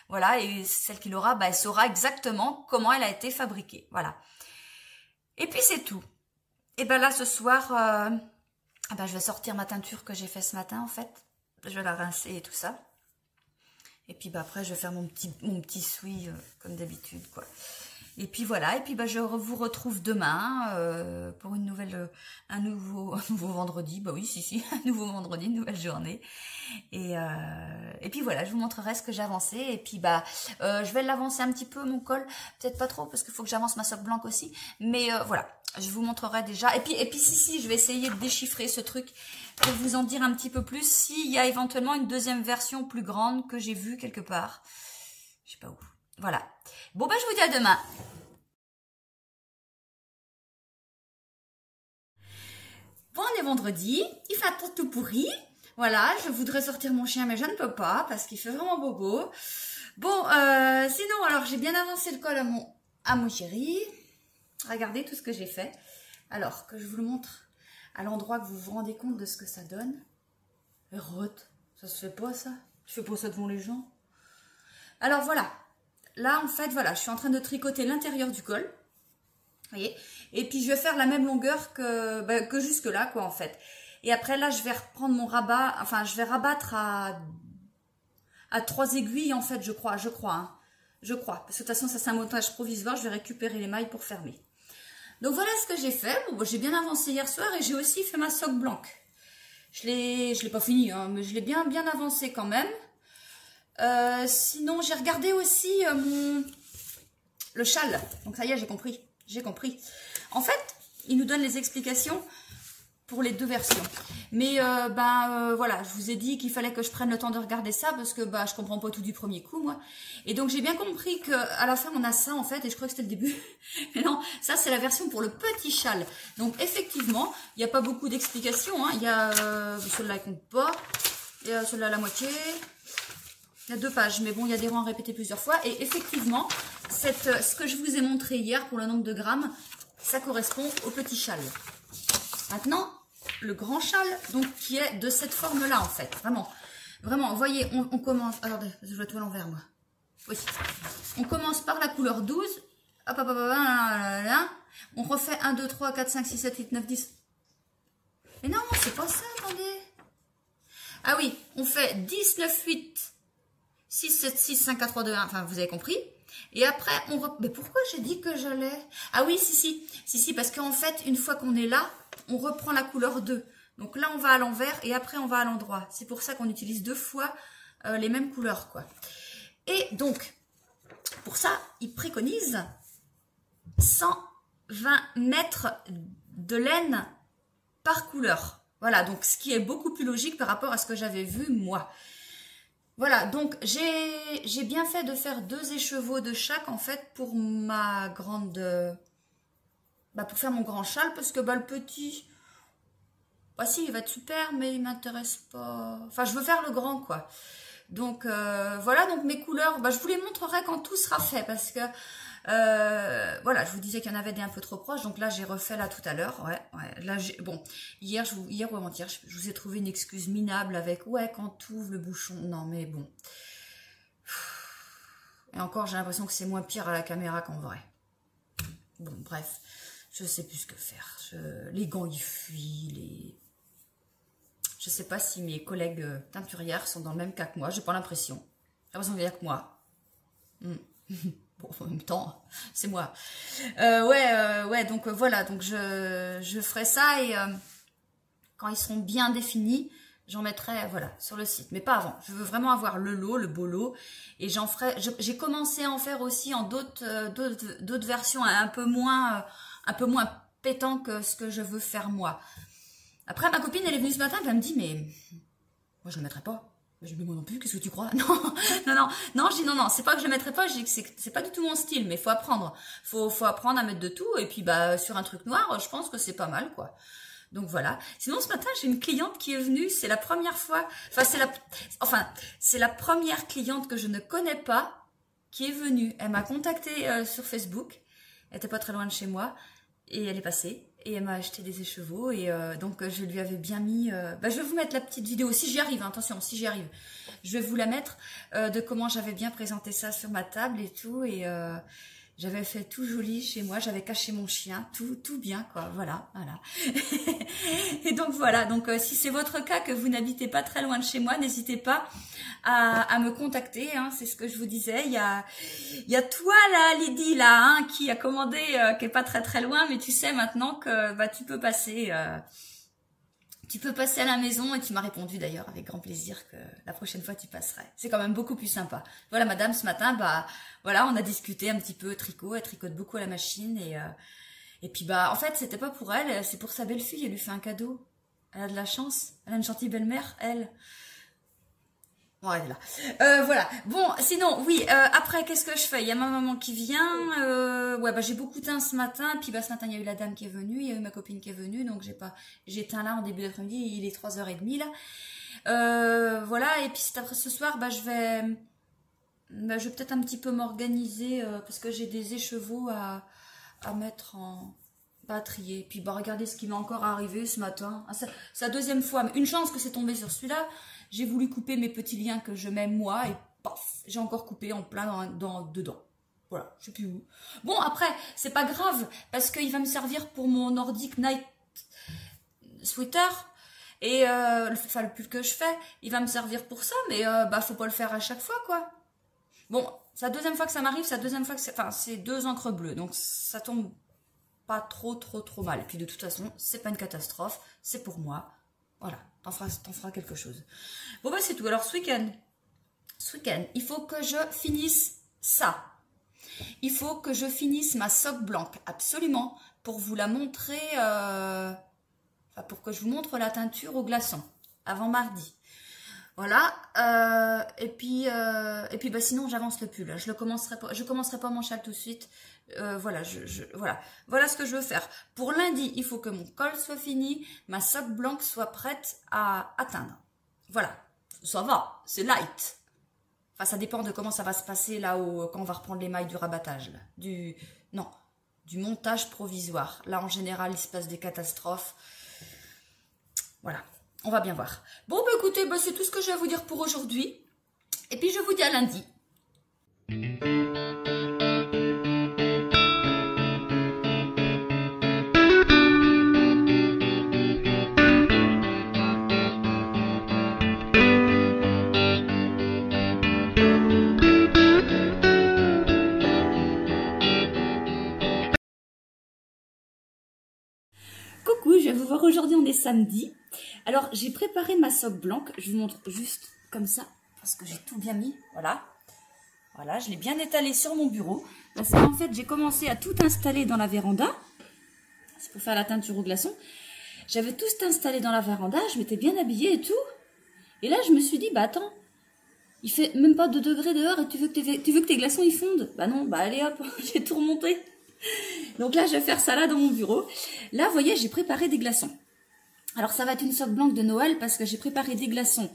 Speaker 1: voilà, et celle qui l'aura, elle saura exactement comment elle a été fabriquée. Voilà. Et puis c'est tout. Et là, ce soir, je vais sortir ma teinture que j'ai fait ce matin, en fait. Je vais la rincer et tout ça. Et puis après, je vais faire mon petit souille, comme d'habitude, quoi. Et puis voilà, et puis je vous retrouve demain pour un nouveau vendredi. Bah oui, si, un nouveau vendredi, une nouvelle journée. Et puis voilà, je vous montrerai ce que j'ai avancé. Et puis je vais l'avancer un petit peu, mon col, peut-être pas trop, parce qu'il faut que j'avance ma soc blanche aussi. Mais voilà, je vous montrerai déjà. Et puis si, je vais essayer de déchiffrer ce truc pour vous en dire un petit peu plus. S'il y a éventuellement une deuxième version plus grande que j'ai vue quelque part. Je sais pas où. Voilà. Bon, je vous dis à demain. Bon, on est vendredi. Il fait un temps tout pourri. Voilà, je voudrais sortir mon chien, mais je ne peux pas parce qu'il fait vraiment bobo. Bon, sinon, alors, j'ai bien avancé le col à mon chéri. Regardez tout ce que j'ai fait. Alors, que je vous le montre à l'endroit que vous vous rendez compte de ce que ça donne. Rote, ça se fait pas ça. Je fais pas ça devant les gens. Alors voilà, là en fait, voilà, je suis en train de tricoter l'intérieur du col. Vous voyez? Et puis je vais faire la même longueur que jusque là, quoi, en fait. Et après là, je vais reprendre mon rabat, enfin je vais rabattre à 3 aiguilles, en fait, je crois, hein. Je crois, parce que de toute façon, ça c'est un montage provisoire, je vais récupérer les mailles pour fermer. Donc voilà ce que j'ai fait. Bon, j'ai bien avancé hier soir et j'ai aussi fait ma soque blanche. Je l'ai pas fini, hein, mais je l'ai bien avancé quand même. Sinon, j'ai regardé aussi le châle. Donc ça y est, j'ai compris. En fait, il nous donne les explications pour les deux versions. Mais voilà, je vous ai dit qu'il fallait que je prenne le temps de regarder ça parce que je comprends pas tout du premier coup, moi. Et donc j'ai bien compris qu'à la fin on a ça en fait, et je crois que c'était le début. Mais non, ça c'est la version pour le petit châle. Donc effectivement, il n'y a pas beaucoup d'explications, hein. Il y a celle-là qui compte pas, il y a celle-là à la moitié. Il y a 2 pages, mais bon, il y a des rangs répétés plusieurs fois. Et effectivement, ce que je vous ai montré hier pour le nombre de grammes, ça correspond au petit châle. Maintenant, le grand châle, donc qui est de cette forme-là, en fait. Vraiment, vous voyez, on commence... Attendez, je dois tout à l'envers, moi. Oui. On commence par la couleur 12. Hop, on refait 1, 2, 3, 4, 5, 6, 7, 8, 9, 10. Mais non, c'est pas ça, attendez. Ah oui, on fait 10, 9, 8... 6, 7, 6, 5, 4, 3, 2, 1, enfin vous avez compris. Et après, mais pourquoi j'ai dit que j'allais... Ah oui, si, parce qu'en fait, une fois qu'on est là, on reprend la couleur 2. Donc là, on va à l'envers et après, on va à l'endroit. C'est pour ça qu'on utilise 2 fois les mêmes couleurs, quoi. Et donc, pour ça, il préconise 120 mètres de laine par couleur. Voilà, donc ce qui est beaucoup plus logique par rapport à ce que j'avais vu, moi. Voilà, donc j'ai bien fait de faire 2 écheveaux de chaque, en fait, pour ma grande... pour faire mon grand châle, parce que le petit... si, il va être super, mais il m'intéresse pas... Enfin, je veux faire le grand, quoi. Donc, voilà, donc mes couleurs, je vous les montrerai quand tout sera fait, parce que... voilà, je vous disais qu'il y en avait des un peu trop proches, donc là j'ai refait là tout à l'heure, ouais, là bon, hier ou avant-hier, je vous ai trouvé une excuse minable avec, quand tu ouvres le bouchon, non mais bon, et encore j'ai l'impression que c'est moins pire à la caméra qu'en vrai, bon bref, je sais plus ce que faire, les gants ils fuient, je sais pas si mes collègues teinturières sont dans le même cas que moi, j'ai pas l'impression, j'ai l'impression qu'il y a que moi. Bon, en même temps, c'est moi. Donc voilà, donc je ferai ça et quand ils seront bien définis, j'en mettrai voilà sur le site, mais pas avant. Je veux vraiment avoir le beau lot, et j'en ferai. J'ai commencé à en faire aussi en d'autres versions un peu moins pétant que ce que je veux faire moi. Après, ma copine elle est venue ce matin, elle me dit mais moi je le mettrai pas. Je dis, moi non plus, qu'est-ce que tu crois? Non, je dis non, c'est pas que je ne mettrai pas, je dis que c'est pas du tout mon style, mais il faut apprendre. Faut apprendre à mettre de tout, et puis sur un truc noir, je pense que c'est pas mal, quoi. Donc voilà. Sinon, ce matin, j'ai une cliente qui est venue, c'est la première fois, c'est la première cliente que je ne connais pas qui est venue. Elle m'a contactée sur Facebook, elle était pas très loin de chez moi, et elle est passée. Et elle m'a acheté des écheveaux et donc je lui avais bien mis... je vais vous mettre la petite vidéo, si j'y arrive, hein, attention, si j'y arrive. Je vais vous la mettre de comment j'avais bien présenté ça sur ma table et tout. Et j'avais fait tout joli chez moi, j'avais caché mon chien, tout bien, quoi, voilà. Et donc voilà, donc si c'est votre cas, que vous n'habitez pas très loin de chez moi, n'hésitez pas à me contacter, hein, c'est ce que je vous disais. Il y a toi là, Lydie là, hein, qui a commandé, qui est pas très loin, mais tu sais maintenant que tu peux passer à la maison, et tu m'as répondu d'ailleurs avec grand plaisir que la prochaine fois tu passerais. C'est quand même beaucoup plus sympa. Voilà madame, ce matin, voilà, on a discuté un petit peu tricot, elle tricote beaucoup à la machine, et puis en fait c'était pas pour elle, c'est pour sa belle-fille, elle lui fait un cadeau. Elle a de la chance, elle a une gentille belle-mère, elle. Bon, elle est là. Voilà. Bon, sinon, oui, après, qu'est-ce que je fais? Il y a ma maman qui vient. J'ai beaucoup teint ce matin. Puis ce matin, il y a eu la dame qui est venue. Il y a eu ma copine qui est venue. Donc, j'ai teint là en début d'après-midi. Il est 3h30 là. Voilà. Et puis, après ce soir, je vais peut-être un petit peu m'organiser parce que j'ai des écheveaux à mettre pas trié. Puis bah regardez ce qui m'est encore arrivé ce matin. Ah, c'est la deuxième fois. Mais une chance que c'est tombé sur celui-là. J'ai voulu couper mes petits liens que je mets moi et paf, j'ai encore coupé en plein dedans. Voilà, je sais plus où. Bon après, c'est pas grave parce qu'il va me servir pour mon Nordic Night Sweater. Et enfin, le pull que je fais, il va me servir pour ça, mais bah faut pas le faire à chaque fois quoi. Bon, c'est la deuxième fois que ça m'arrive, c'est la deuxième fois que c'est 2 encres bleues, donc ça tombe pas trop mal. Et puis de toute façon, c'est pas une catastrophe, c'est pour moi. Voilà, t'en feras quelque chose. Bon bah c'est tout. Alors ce week-end, il faut que je finisse ça. Il faut que je finisse ma soque blanche, absolument, pour vous la montrer, pour que je vous montre la teinture au glaçon, avant mardi. Voilà, et puis bah, sinon j'avance le pull. Je commencerai pas mon châle tout de suite. Voilà, voilà ce que je veux faire. Pour lundi, il faut que mon col soit fini, ma soque blanche soit prête à atteindre. Voilà, ça va, c'est light. Enfin, ça dépend de comment ça va se passer là quand on va reprendre les mailles du rabattage, là. Du montage provisoire. Là, en général, il se passe des catastrophes. Voilà. On va bien voir. Bon, bah écoutez, bah, c'est tout ce que j'ai à vous dire pour aujourd'hui. Et puis, je vous dis à lundi. Coucou, je vais vous voir aujourd'hui, on est samedi. Alors, j'ai préparé ma soque blanche. Je vous montre juste comme ça, parce que j'ai tout bien mis. Voilà. Voilà, je l'ai bien étalé sur mon bureau. Parce qu'en fait, j'ai commencé à tout installer dans la véranda. C'est pour faire la teinture au glaçon. J'avais tout installé dans la véranda, je m'étais bien habillée et tout. Et là, je me suis dit, bah attends, il fait même pas 2 degrés dehors et tu veux que tes glaçons ils fondent? Bah non, bah allez hop, j'ai tout remonté. Donc là, je vais faire ça là dans mon bureau. Là, vous voyez, j'ai préparé des glaçons. Alors, ça va être une soque blanche de Noël parce que j'ai préparé des glaçons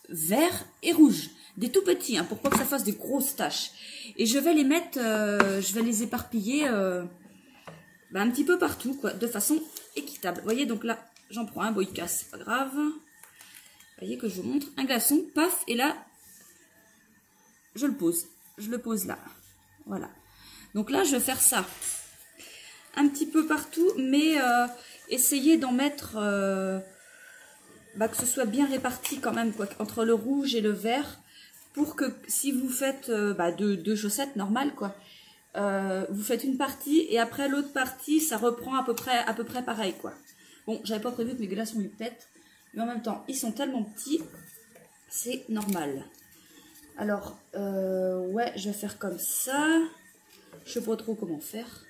Speaker 1: verts et rouges. Des tout petits, hein, pour pas que ça fasse des grosses taches. Et je vais les mettre, je vais les éparpiller un petit peu partout, quoi, de façon équitable. Vous voyez, donc là, j'en prends un, bon, il casse, c'est pas grave. Vous voyez que je vous montre un glaçon, paf, et là, je le pose. Je le pose là. Voilà. Donc là, je vais faire ça un petit peu partout, mais essayer d'en mettre, que ce soit bien réparti quand même, quoi, entre le rouge et le vert, pour que si vous faites deux chaussettes normales, quoi, vous faites une partie et après l'autre partie, ça reprend à peu près pareil, quoi. Bon, j'avais pas prévu que mes glaçons ils pètent, mais en même temps, ils sont tellement petits, c'est normal. Alors, ouais, je vais faire comme ça. Je sais pas trop comment faire.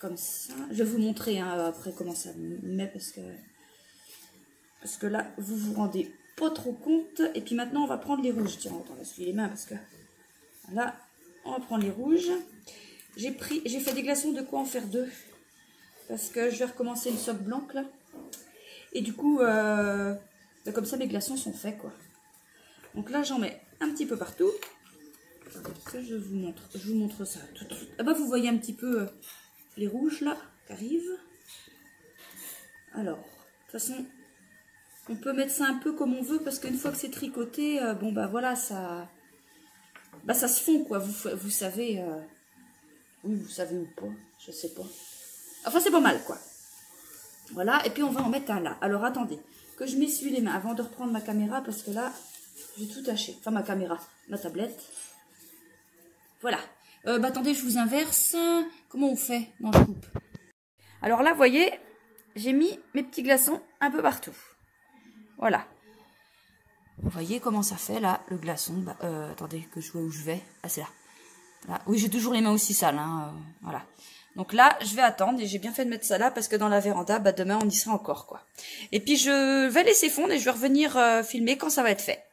Speaker 1: Comme ça. Je vais vous montrer après comment ça met parce que là, vous vous rendez pas trop compte. Et puis maintenant, on va prendre les rouges. Tiens, attends, on va se les mains parce que là, on va prendre les rouges. J'ai fait des glaçons, de quoi en faire 2 parce que je vais recommencer une soque blanche là. Et du coup, comme ça, mes glaçons sont faits, quoi. Donc là, j'en mets un petit peu partout. Ça, je vous montre ça tout de suite. Ah bah, vous voyez un petit peu les rouges là qui arrivent. Alors, de toute façon, on peut mettre ça un peu comme on veut parce qu'une fois que c'est tricoté, bon bah voilà, ça se fond, quoi. Vous savez, oui, vous savez ou pas, je sais pas. Enfin, c'est pas mal, quoi. Voilà, et puis on va en mettre un là. Alors attendez, que je m'essuie les mains avant de reprendre ma caméra parce que là, j'ai tout taché. Enfin, ma caméra, ma tablette. Voilà. Attendez, je vous inverse. Comment on fait? Non, je coupe. Alors là, vous voyez, j'ai mis mes petits glaçons un peu partout. Voilà. Vous voyez comment ça fait là, le glaçon. Attendez, que je vois où je vais. Ah, c'est là. Là. Oui, j'ai toujours les mains aussi sales. Hein, voilà. Donc là, je vais attendre et j'ai bien fait de mettre ça là parce que dans la véranda, demain, on y sera encore, quoi. Et puis, je vais laisser fondre et je vais revenir filmer quand ça va être fait.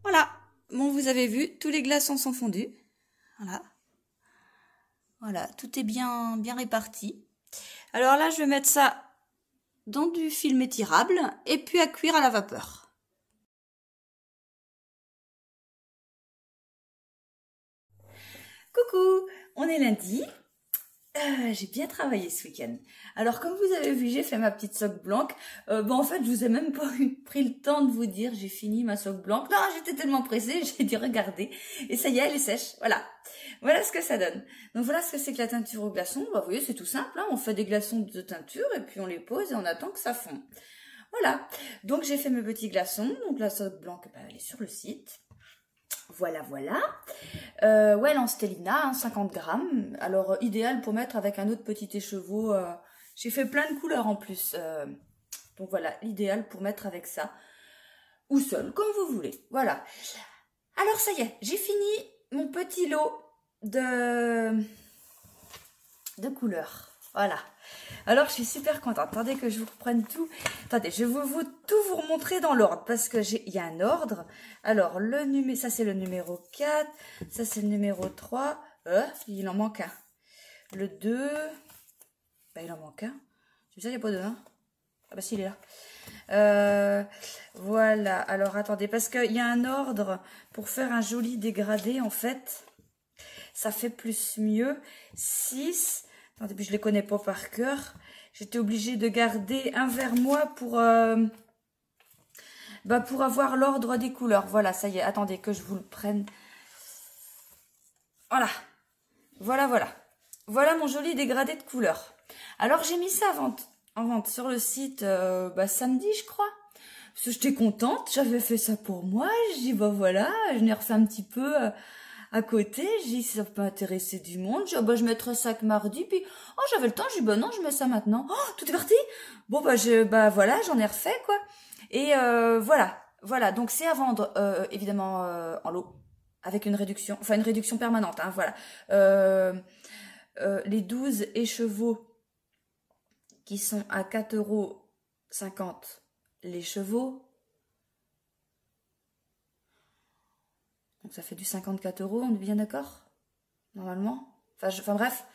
Speaker 1: Voilà. Bon, vous avez vu, tous les glaçons sont fondus. Voilà. Voilà, tout est bien réparti. Alors là, je vais mettre ça dans du film étirable et puis à cuire à la vapeur. Coucou, on est lundi. J'ai bien travaillé ce week-end. Alors, comme vous avez vu, j'ai fait ma petite soque blanche. En fait, je vous ai même pas pris le temps de vous dire, j'ai fini ma soque blanche. Non, j'étais tellement pressée, j'ai dû regarder. Et ça y est, elle est sèche. Voilà. Voilà ce que ça donne. Donc, voilà ce que c'est que la teinture au glaçon. Bah, vous voyez, c'est tout simple. Hein. On fait des glaçons de teinture et puis on les pose et on attend que ça fond. Voilà. Donc, j'ai fait mes petits glaçons. Donc, la soque blanche, bah, elle est sur le site. Voilà, voilà. Ouais, l'Anstelina, hein, 50 grammes. Alors, idéal pour mettre avec un autre petit écheveau. J'ai fait plein de couleurs en plus. Donc voilà, l'idéal pour mettre avec ça. Ou seul, comme vous voulez. Voilà. Alors, ça y est, j'ai fini mon petit lot de couleurs. Voilà. Alors, je suis super contente. Attendez que je vous reprenne tout. Attendez, je vais tout vous remontrer dans l'ordre. Parce que il y a un ordre. Alors, ça c'est le numéro 4. Ça c'est le numéro 3. Il en manque un. Le 2. Bah, il en manque un. Tu sais, il n'y a pas de 1. Ah bah si, il est là. Voilà. Alors, attendez. Parce qu'il y a un ordre pour faire un joli dégradé, en fait. Ça fait plus mieux. 6. Attendez, puis je les connais pas par cœur. J'étais obligée de garder un vers moi pour avoir l'ordre des couleurs. Voilà, ça y est. Attendez que je vous le prenne. Voilà. Voilà, voilà. Voilà mon joli dégradé de couleurs. Alors, j'ai mis ça en vente sur le site samedi, je crois. Parce que j'étais contente. J'avais fait ça pour moi. Je dis, bah voilà, je n'ai refait un petit peu... à côté, j'ai dit, ça peut intéresser du monde. J'ai dit, je mettrai ça que mardi. Puis, j'avais le temps. J'ai dit, non, je mets ça maintenant. Oh, tout est parti. Bon, voilà, j'en ai refait, quoi. Et voilà. Voilà. Donc, c'est à vendre, évidemment, en lot. Avec une réduction. Enfin, une réduction permanente, hein, voilà. Les 12 écheveaux qui sont à 4,50 € les chevaux. Donc ça fait du 54 €, on est bien d'accord? Normalement. Enfin bref,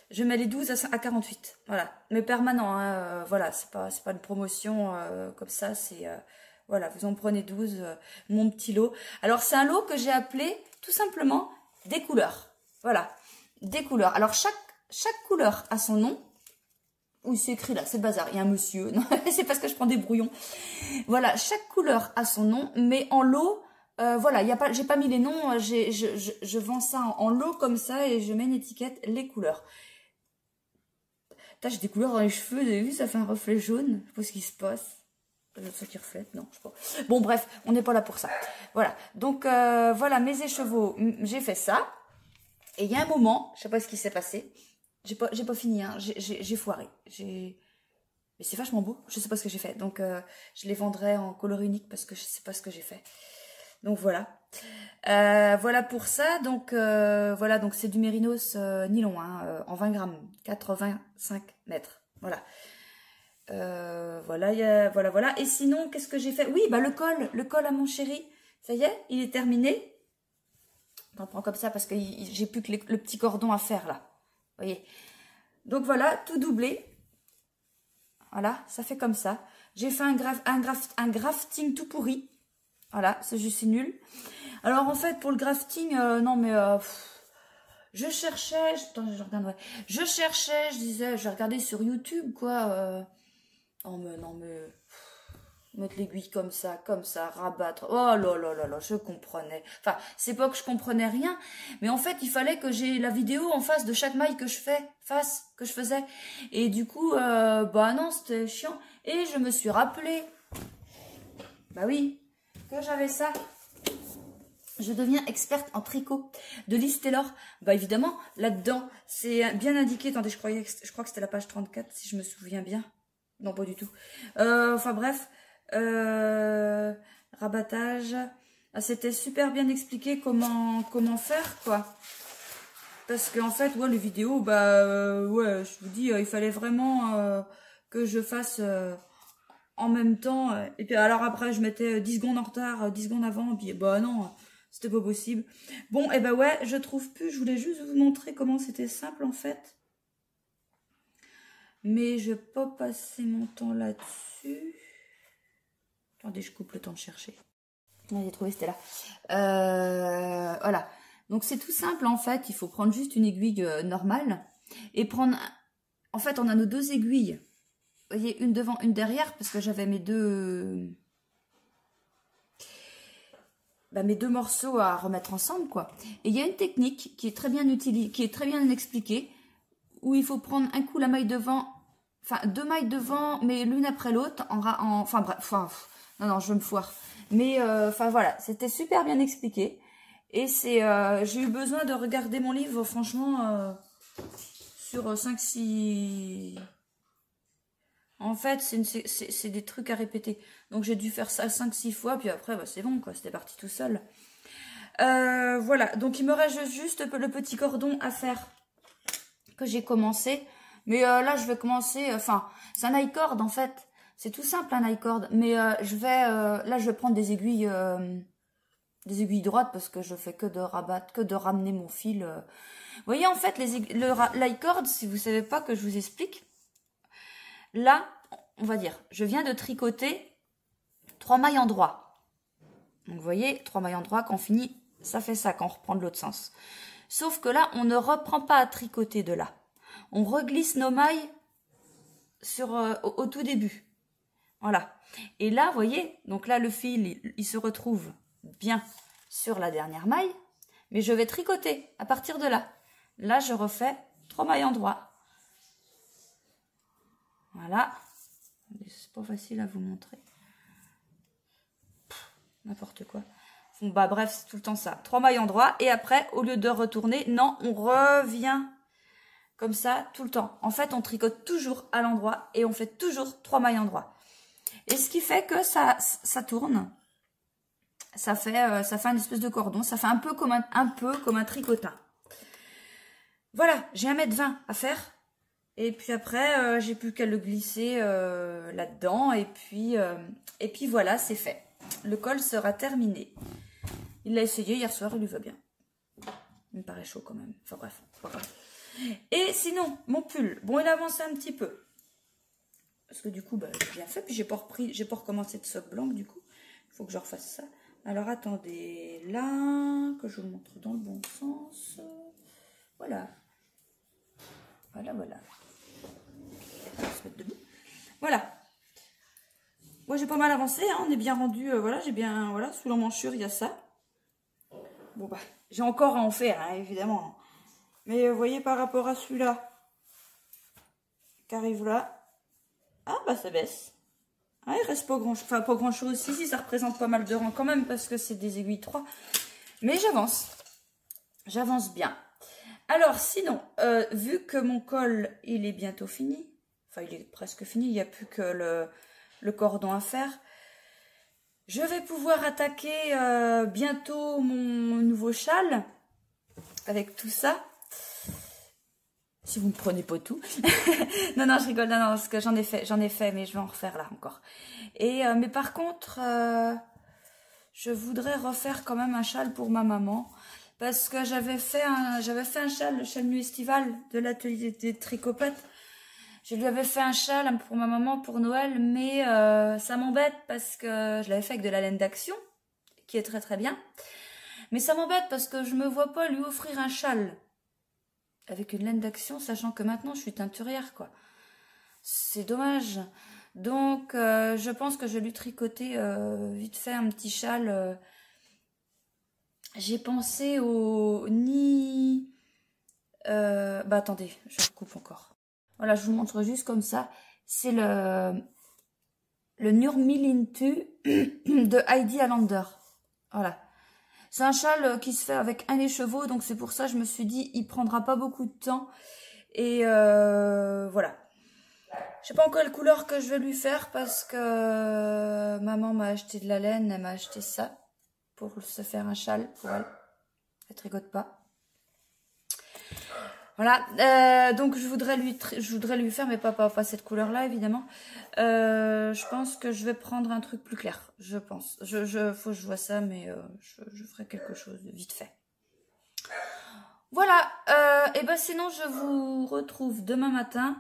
Speaker 1: je mets les 12 à 48. Voilà. Mais permanent, hein, voilà, c'est pas une promotion comme ça, c'est... voilà, vous en prenez 12, mon petit lot. Alors c'est un lot que j'ai appelé tout simplement des couleurs. Voilà, des couleurs. Alors chaque couleur a son nom. Oui, c'est écrit là, c'est le bazar. Il y a un monsieur. Non, c'est parce que je prends des brouillons. Voilà, chaque couleur a son nom, mais en lot... voilà, j'ai pas mis les noms, je vends ça en lot comme ça et je mets une étiquette, les couleurs. J'ai des couleurs dans les cheveux, vous avez vu, ça fait un reflet jaune. Je sais pas ce qui se passe. Ça qui reflète, non, je sais pas. Bon, bref, on n'est pas là pour ça. Voilà, donc voilà, mes écheveaux, j'ai fait ça. Et il y a un moment, je sais pas ce qui s'est passé, j'ai pas fini, hein, j'ai foiré. Mais c'est vachement beau, je sais pas ce que j'ai fait. Donc je les vendrai en couleur unique parce que je sais pas ce que j'ai fait. Donc voilà. Voilà pour ça. Donc voilà, donc c'est du mérinos nylon hein, en 20 grammes, 85 mètres. Voilà. Voilà. Et sinon, qu'est-ce que j'ai fait? Oui, le col à mon chéri. Ça y est, il est terminé. On prend comme ça parce que j'ai plus que le petit cordon à faire là. Vous voyez. Donc voilà, tout doublé. Voilà, ça fait comme ça. J'ai fait un grafting tout pourri. Voilà, c'est juste nul. Alors en fait, pour le grafting, non mais... je cherchais... Attends, je regarderai. Je disais, je regardais sur YouTube, quoi. Non mais... mettre l'aiguille comme ça, rabattre. Oh là là, je comprenais. Enfin, c'est pas que je comprenais rien, mais en fait, il fallait que j'ai la vidéo en face de chaque maille que je faisais. Et du coup, non, c'était chiant. Et je me suis rappelé, bah oui, que j'avais ça. Je deviens experte en tricot de Liz Taylor. Bah évidemment, là-dedans, c'est bien indiqué. Attendez, je crois que c'était la page 34, si je me souviens bien. Non, pas du tout. Enfin bref, rabattage. Ah, c'était super bien expliqué comment faire, quoi. Parce qu'en fait, ouais, les vidéos, ouais, je vous dis, il fallait vraiment que je fasse... en même temps, et puis alors après je mettais 10 secondes en retard, 10 secondes avant, et puis non, c'était pas possible. Bon, et ouais, je trouve plus, je voulais juste vous montrer comment c'était simple en fait. Mais je vais pas passer mon temps là-dessus. Attendez, je coupe le temps de chercher. J'ai trouvé, c'était là. Voilà, donc c'est tout simple en fait, il faut prendre juste une aiguille normale. et prendre... En fait, on a nos deux aiguilles. Vous voyez, une devant, une derrière, parce que j'avais mes deux... mes deux morceaux à remettre ensemble, quoi. Et il y a une technique qui est très bien utilisée, qui est très bien expliquée, où il faut prendre un coup la maille devant, enfin, deux mailles devant, mais l'une après l'autre, enfin, bref, non, je me foire. Mais, enfin, voilà, c'était super bien expliqué. Et c'est, j'ai eu besoin de regarder mon livre, franchement, sur 5-6... En fait, c'est des trucs à répéter. Donc, j'ai dû faire ça 5-6 fois, puis après, bah, c'est bon, quoi, c'était parti tout seul. Voilà, donc il me reste juste le petit cordon à faire que j'ai commencé. Mais là, je vais commencer, enfin, c'est un high-cord, en fait. C'est tout simple, un high-cord. Mais là, je vais prendre des aiguilles droites parce que je fais que de rabattre, que de ramener mon fil. Vous voyez, en fait, l'high-cord, si vous savez pas que je vous explique, là, on va dire, je viens de tricoter 3 mailles endroits. Donc, vous voyez, 3 mailles endroits, quand on finit, ça fait ça, quand on reprend de l'autre sens. Sauf que là, on ne reprend pas à tricoter de là. On reglisse nos mailles au tout début. Voilà. Et là, vous voyez, donc là, le fil, il se retrouve bien sur la dernière maille. Mais je vais tricoter à partir de là. Là, je refais 3 mailles endroits. Voilà. C'est pas facile à vous montrer. N'importe quoi. Bon, bah bref, c'est tout le temps ça. 3 mailles endroits. Et après, au lieu de retourner, non, on revient comme ça tout le temps. En fait, on tricote toujours à l'endroit et on fait toujours 3 mailles endroits. Et ce qui fait que ça tourne. Ça fait une espèce de cordon. Ça fait un peu comme un tricotin. Voilà, j'ai 1,20 m à faire. Et puis après, j'ai plus qu'à le glisser là-dedans. Et puis voilà, c'est fait. Le col sera terminé. Il l'a essayé hier soir, il lui va bien. Il me paraît chaud quand même. Enfin bref, c'est pas grave. Et sinon, mon pull. Bon, il a avancé un petit peu. Parce que du coup, bah, j'ai bien fait. Puis j'ai pas recommencé de socle blanc du coup. Il faut que je refasse ça. Alors attendez, là, que je vous montre dans le bon sens. Voilà. Voilà. On va se mettre debout. Voilà. Moi, j'ai pas mal avancé, hein. On est bien rendu. Voilà, j'ai bien. Voilà, sous l'emmanchure, il y a ça. Bon, bah, j'ai encore à en faire, hein, évidemment. Mais vous voyez, par rapport à celui-là, qui arrive là, ah, bah, ça baisse. Ah, il reste pas grand-chose. Enfin, pas grand-chose. Si, ça représente pas mal de rangs quand même, parce que c'est des aiguilles 3. Mais j'avance. J'avance bien. Alors, sinon, vu que mon col, il est bientôt fini, enfin, il est presque fini, il n'y a plus que le cordon à faire, je vais pouvoir attaquer bientôt mon nouveau châle, avec tout ça. Si vous ne me prenez pas tout. non, je rigole, non, parce que j'en ai fait, mais je vais en refaire là encore. Et, mais par contre, je voudrais refaire quand même un châle pour ma maman. Parce que j'avais fait un châle, le châle nu estival de l'atelier des tricopates. Je lui avais fait un châle pour ma maman pour Noël, mais ça m'embête parce que je l'avais fait avec de la laine d'action, qui est très très bien. Mais ça m'embête parce que je me vois pas lui offrir un châle avec une laine d'action, sachant que maintenant je suis teinturière, quoi. C'est dommage. Donc je pense que je vais lui tricoter vite fait un petit châle. J'ai pensé au nid. Bah attendez, je recoupe encore. Voilà, je vous montre juste comme ça. C'est le Nurmilintu de Heidi Allander. Voilà. C'est un châle qui se fait avec un écheveau, donc c'est pour ça que je me suis dit, il prendra pas beaucoup de temps. Et voilà. Je sais pas encore quelle couleur que je vais lui faire parce que maman m'a acheté de la laine, elle m'a acheté ça pour se faire un châle pour elle. Elle tricote pas. Voilà, donc je voudrais lui faire, mais pas cette couleur-là, évidemment. Je pense que je vais prendre un truc plus clair, je pense. Faut que je vois ça, mais je ferai quelque chose de vite fait. Voilà, et ben sinon je vous retrouve demain matin,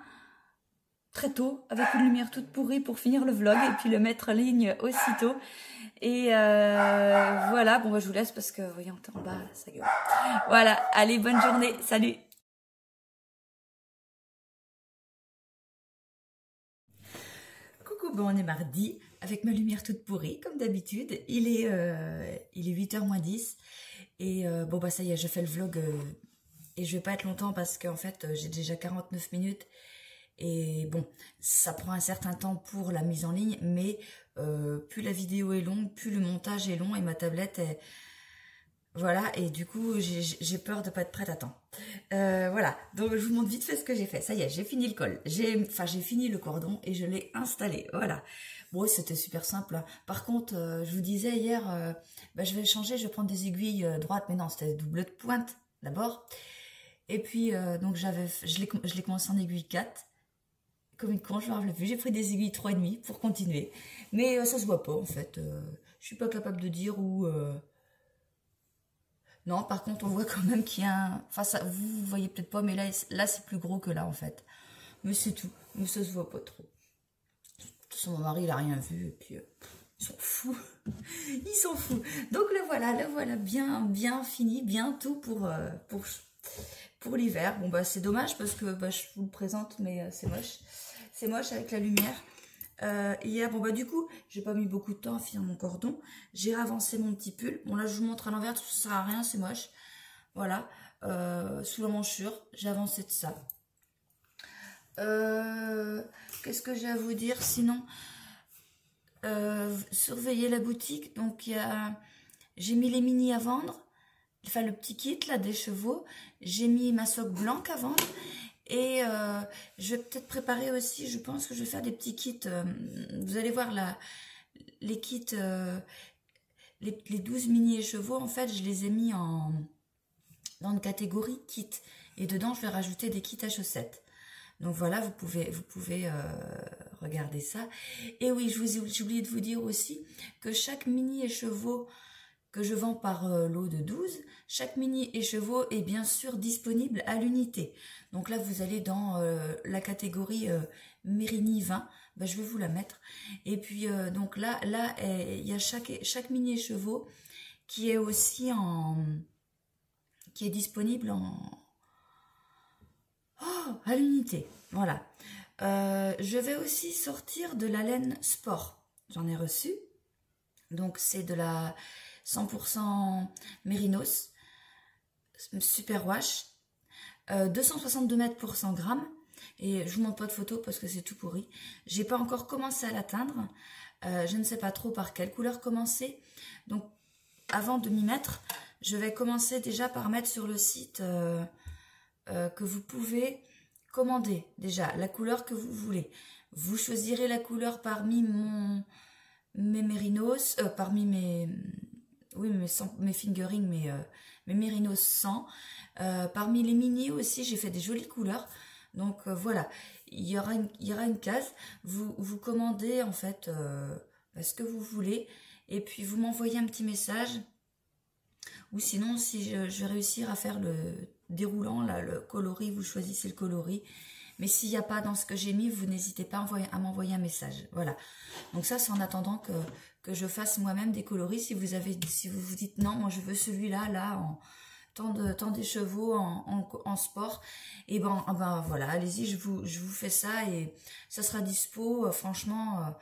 Speaker 1: très tôt, avec une lumière toute pourrie pour finir le vlog et puis le mettre en ligne aussitôt. Et voilà, bon bah, je vous laisse parce que, voyez, en bas, ça gueule. Voilà, allez, bonne journée, salut! coup, ben, on est mardi, avec ma lumière toute pourrie, comme d'habitude. Il est 8h moins 10. Et bon, bah ça y est, je fais le vlog. Et je vais pas être longtemps parce qu'en fait, j'ai déjà 49 minutes. Et bon, ça prend un certain temps pour la mise en ligne. Mais plus la vidéo est longue, plus le montage est long. Et ma tablette est... Voilà, et du coup, j'ai peur de pas être prête à temps. Voilà, donc je vous montre vite fait ce que j'ai fait. Ça y est, j'ai fini le col. J'ai fini le cordon et je l'ai installé. Voilà. Bon, c'était super simple, hein. Par contre, je vous disais hier, bah, je vais changer, je vais prendre des aiguilles droites. Mais non, c'était double de pointe d'abord. Et puis, donc je l'ai commencé en aiguille 4. Comme une con, je me rappelle plus. J'ai pris des aiguilles 3,5 pour continuer. Mais ça se voit pas, en fait. Je suis pas capable de dire où... Non, par contre, on voit quand même qu'il y a un... Enfin, ça, vous voyez peut-être pas, mais là c'est plus gros que là, en fait. Mais c'est tout. Mais ça se voit pas trop. De toute façon, mon mari, il a rien vu. Et puis, ils sont fous. Ils sont fous. Donc, le voilà bien fini, bien tout pour l'hiver. Bon, bah, c'est dommage parce que bah, je vous le présente, mais c'est moche. C'est moche avec la lumière. Hier, bon bah du coup, j'ai pas mis beaucoup de temps à finir mon cordon. J'ai avancé mon petit pull. Bon là, je vous montre à l'envers, ça sert à rien, c'est moche. Voilà, sous la manchure, j'ai avancé de ça. Qu'est-ce que j'ai à vous dire sinon? Surveillez la boutique. Donc j'ai mis les mini à vendre. Enfin le petit kit là des chevaux. J'ai mis ma soque blanche à vendre. Et je vais peut-être préparer aussi, je pense que je vais faire des petits kits. Vous allez voir là, les kits, les 12 mini écheveaux, en fait, je les ai mis dans une catégorie kit. Et dedans, je vais rajouter des kits à chaussettes. Donc voilà, vous pouvez regarder ça. Et oui, j'ai oublié de vous dire aussi que chaque mini écheveau que je vends par lot de 12, chaque mini écheveau est bien sûr disponible à l'unité. Donc là, vous allez dans la catégorie Mérini 20, ben, je vais vous la mettre. Et puis, donc là, il y a chaque mini écheveau qui est aussi qui est disponible à l'unité. Voilà. Je vais aussi sortir de la laine sport. J'en ai reçu. Donc, c'est de la 100% Mérinos, super wash, 262 mètres pour 100 grammes, et je vous montre pas de photo parce que c'est tout pourri. J'ai pas encore commencé à l'atteindre, je ne sais pas trop par quelle couleur commencer, donc avant de m'y mettre, je vais commencer déjà par mettre sur le site que vous pouvez commander déjà la couleur que vous voulez. Vous choisirez la couleur parmi mes mérinos, parmi mes fingering, mes mérinos 100. Parmi les mini aussi, j'ai fait des jolies couleurs. Donc voilà, il y aura une case. Vous commandez en fait ce que vous voulez. Et puis vous m'envoyez un petit message. Ou sinon, si je vais réussir à faire le déroulant, là, le coloris, vous choisissez le coloris. Mais s'il n'y a pas dans ce que j'ai mis, vous n'hésitez pas à m'envoyer un message. Voilà. Donc ça, c'est en attendant que je fasse moi-même des coloris. Si vous vous dites non, moi je veux celui-là, là, en tant des chevaux en sport, et ben voilà, allez-y, je vous fais ça et ça sera dispo. Franchement,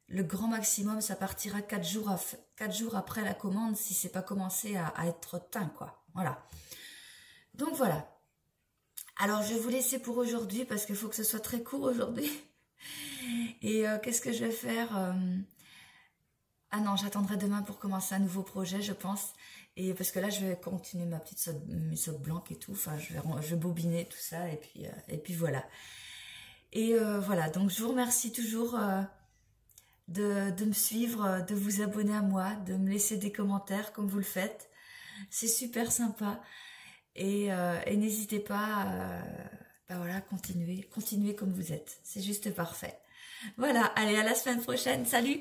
Speaker 1: le grand maximum, ça partira 4 jours après la commande si c'est pas commencé à être teint, quoi. Voilà. Donc voilà. Alors, je vais vous laisser pour aujourd'hui parce qu'il faut que ce soit très court aujourd'hui. Et qu'est-ce que je vais faire Ah non, j'attendrai demain pour commencer un nouveau projet, je pense. Et parce que là, je vais continuer mes socs blancs et tout. Enfin, je vais bobiner tout ça et puis voilà. Et voilà, donc je vous remercie toujours de me suivre, de vous abonner à moi, de me laisser des commentaires comme vous le faites. C'est super sympa. Et n'hésitez pas voilà, continuez comme vous êtes. C'est juste parfait. Voilà, allez, à la semaine prochaine. Salut!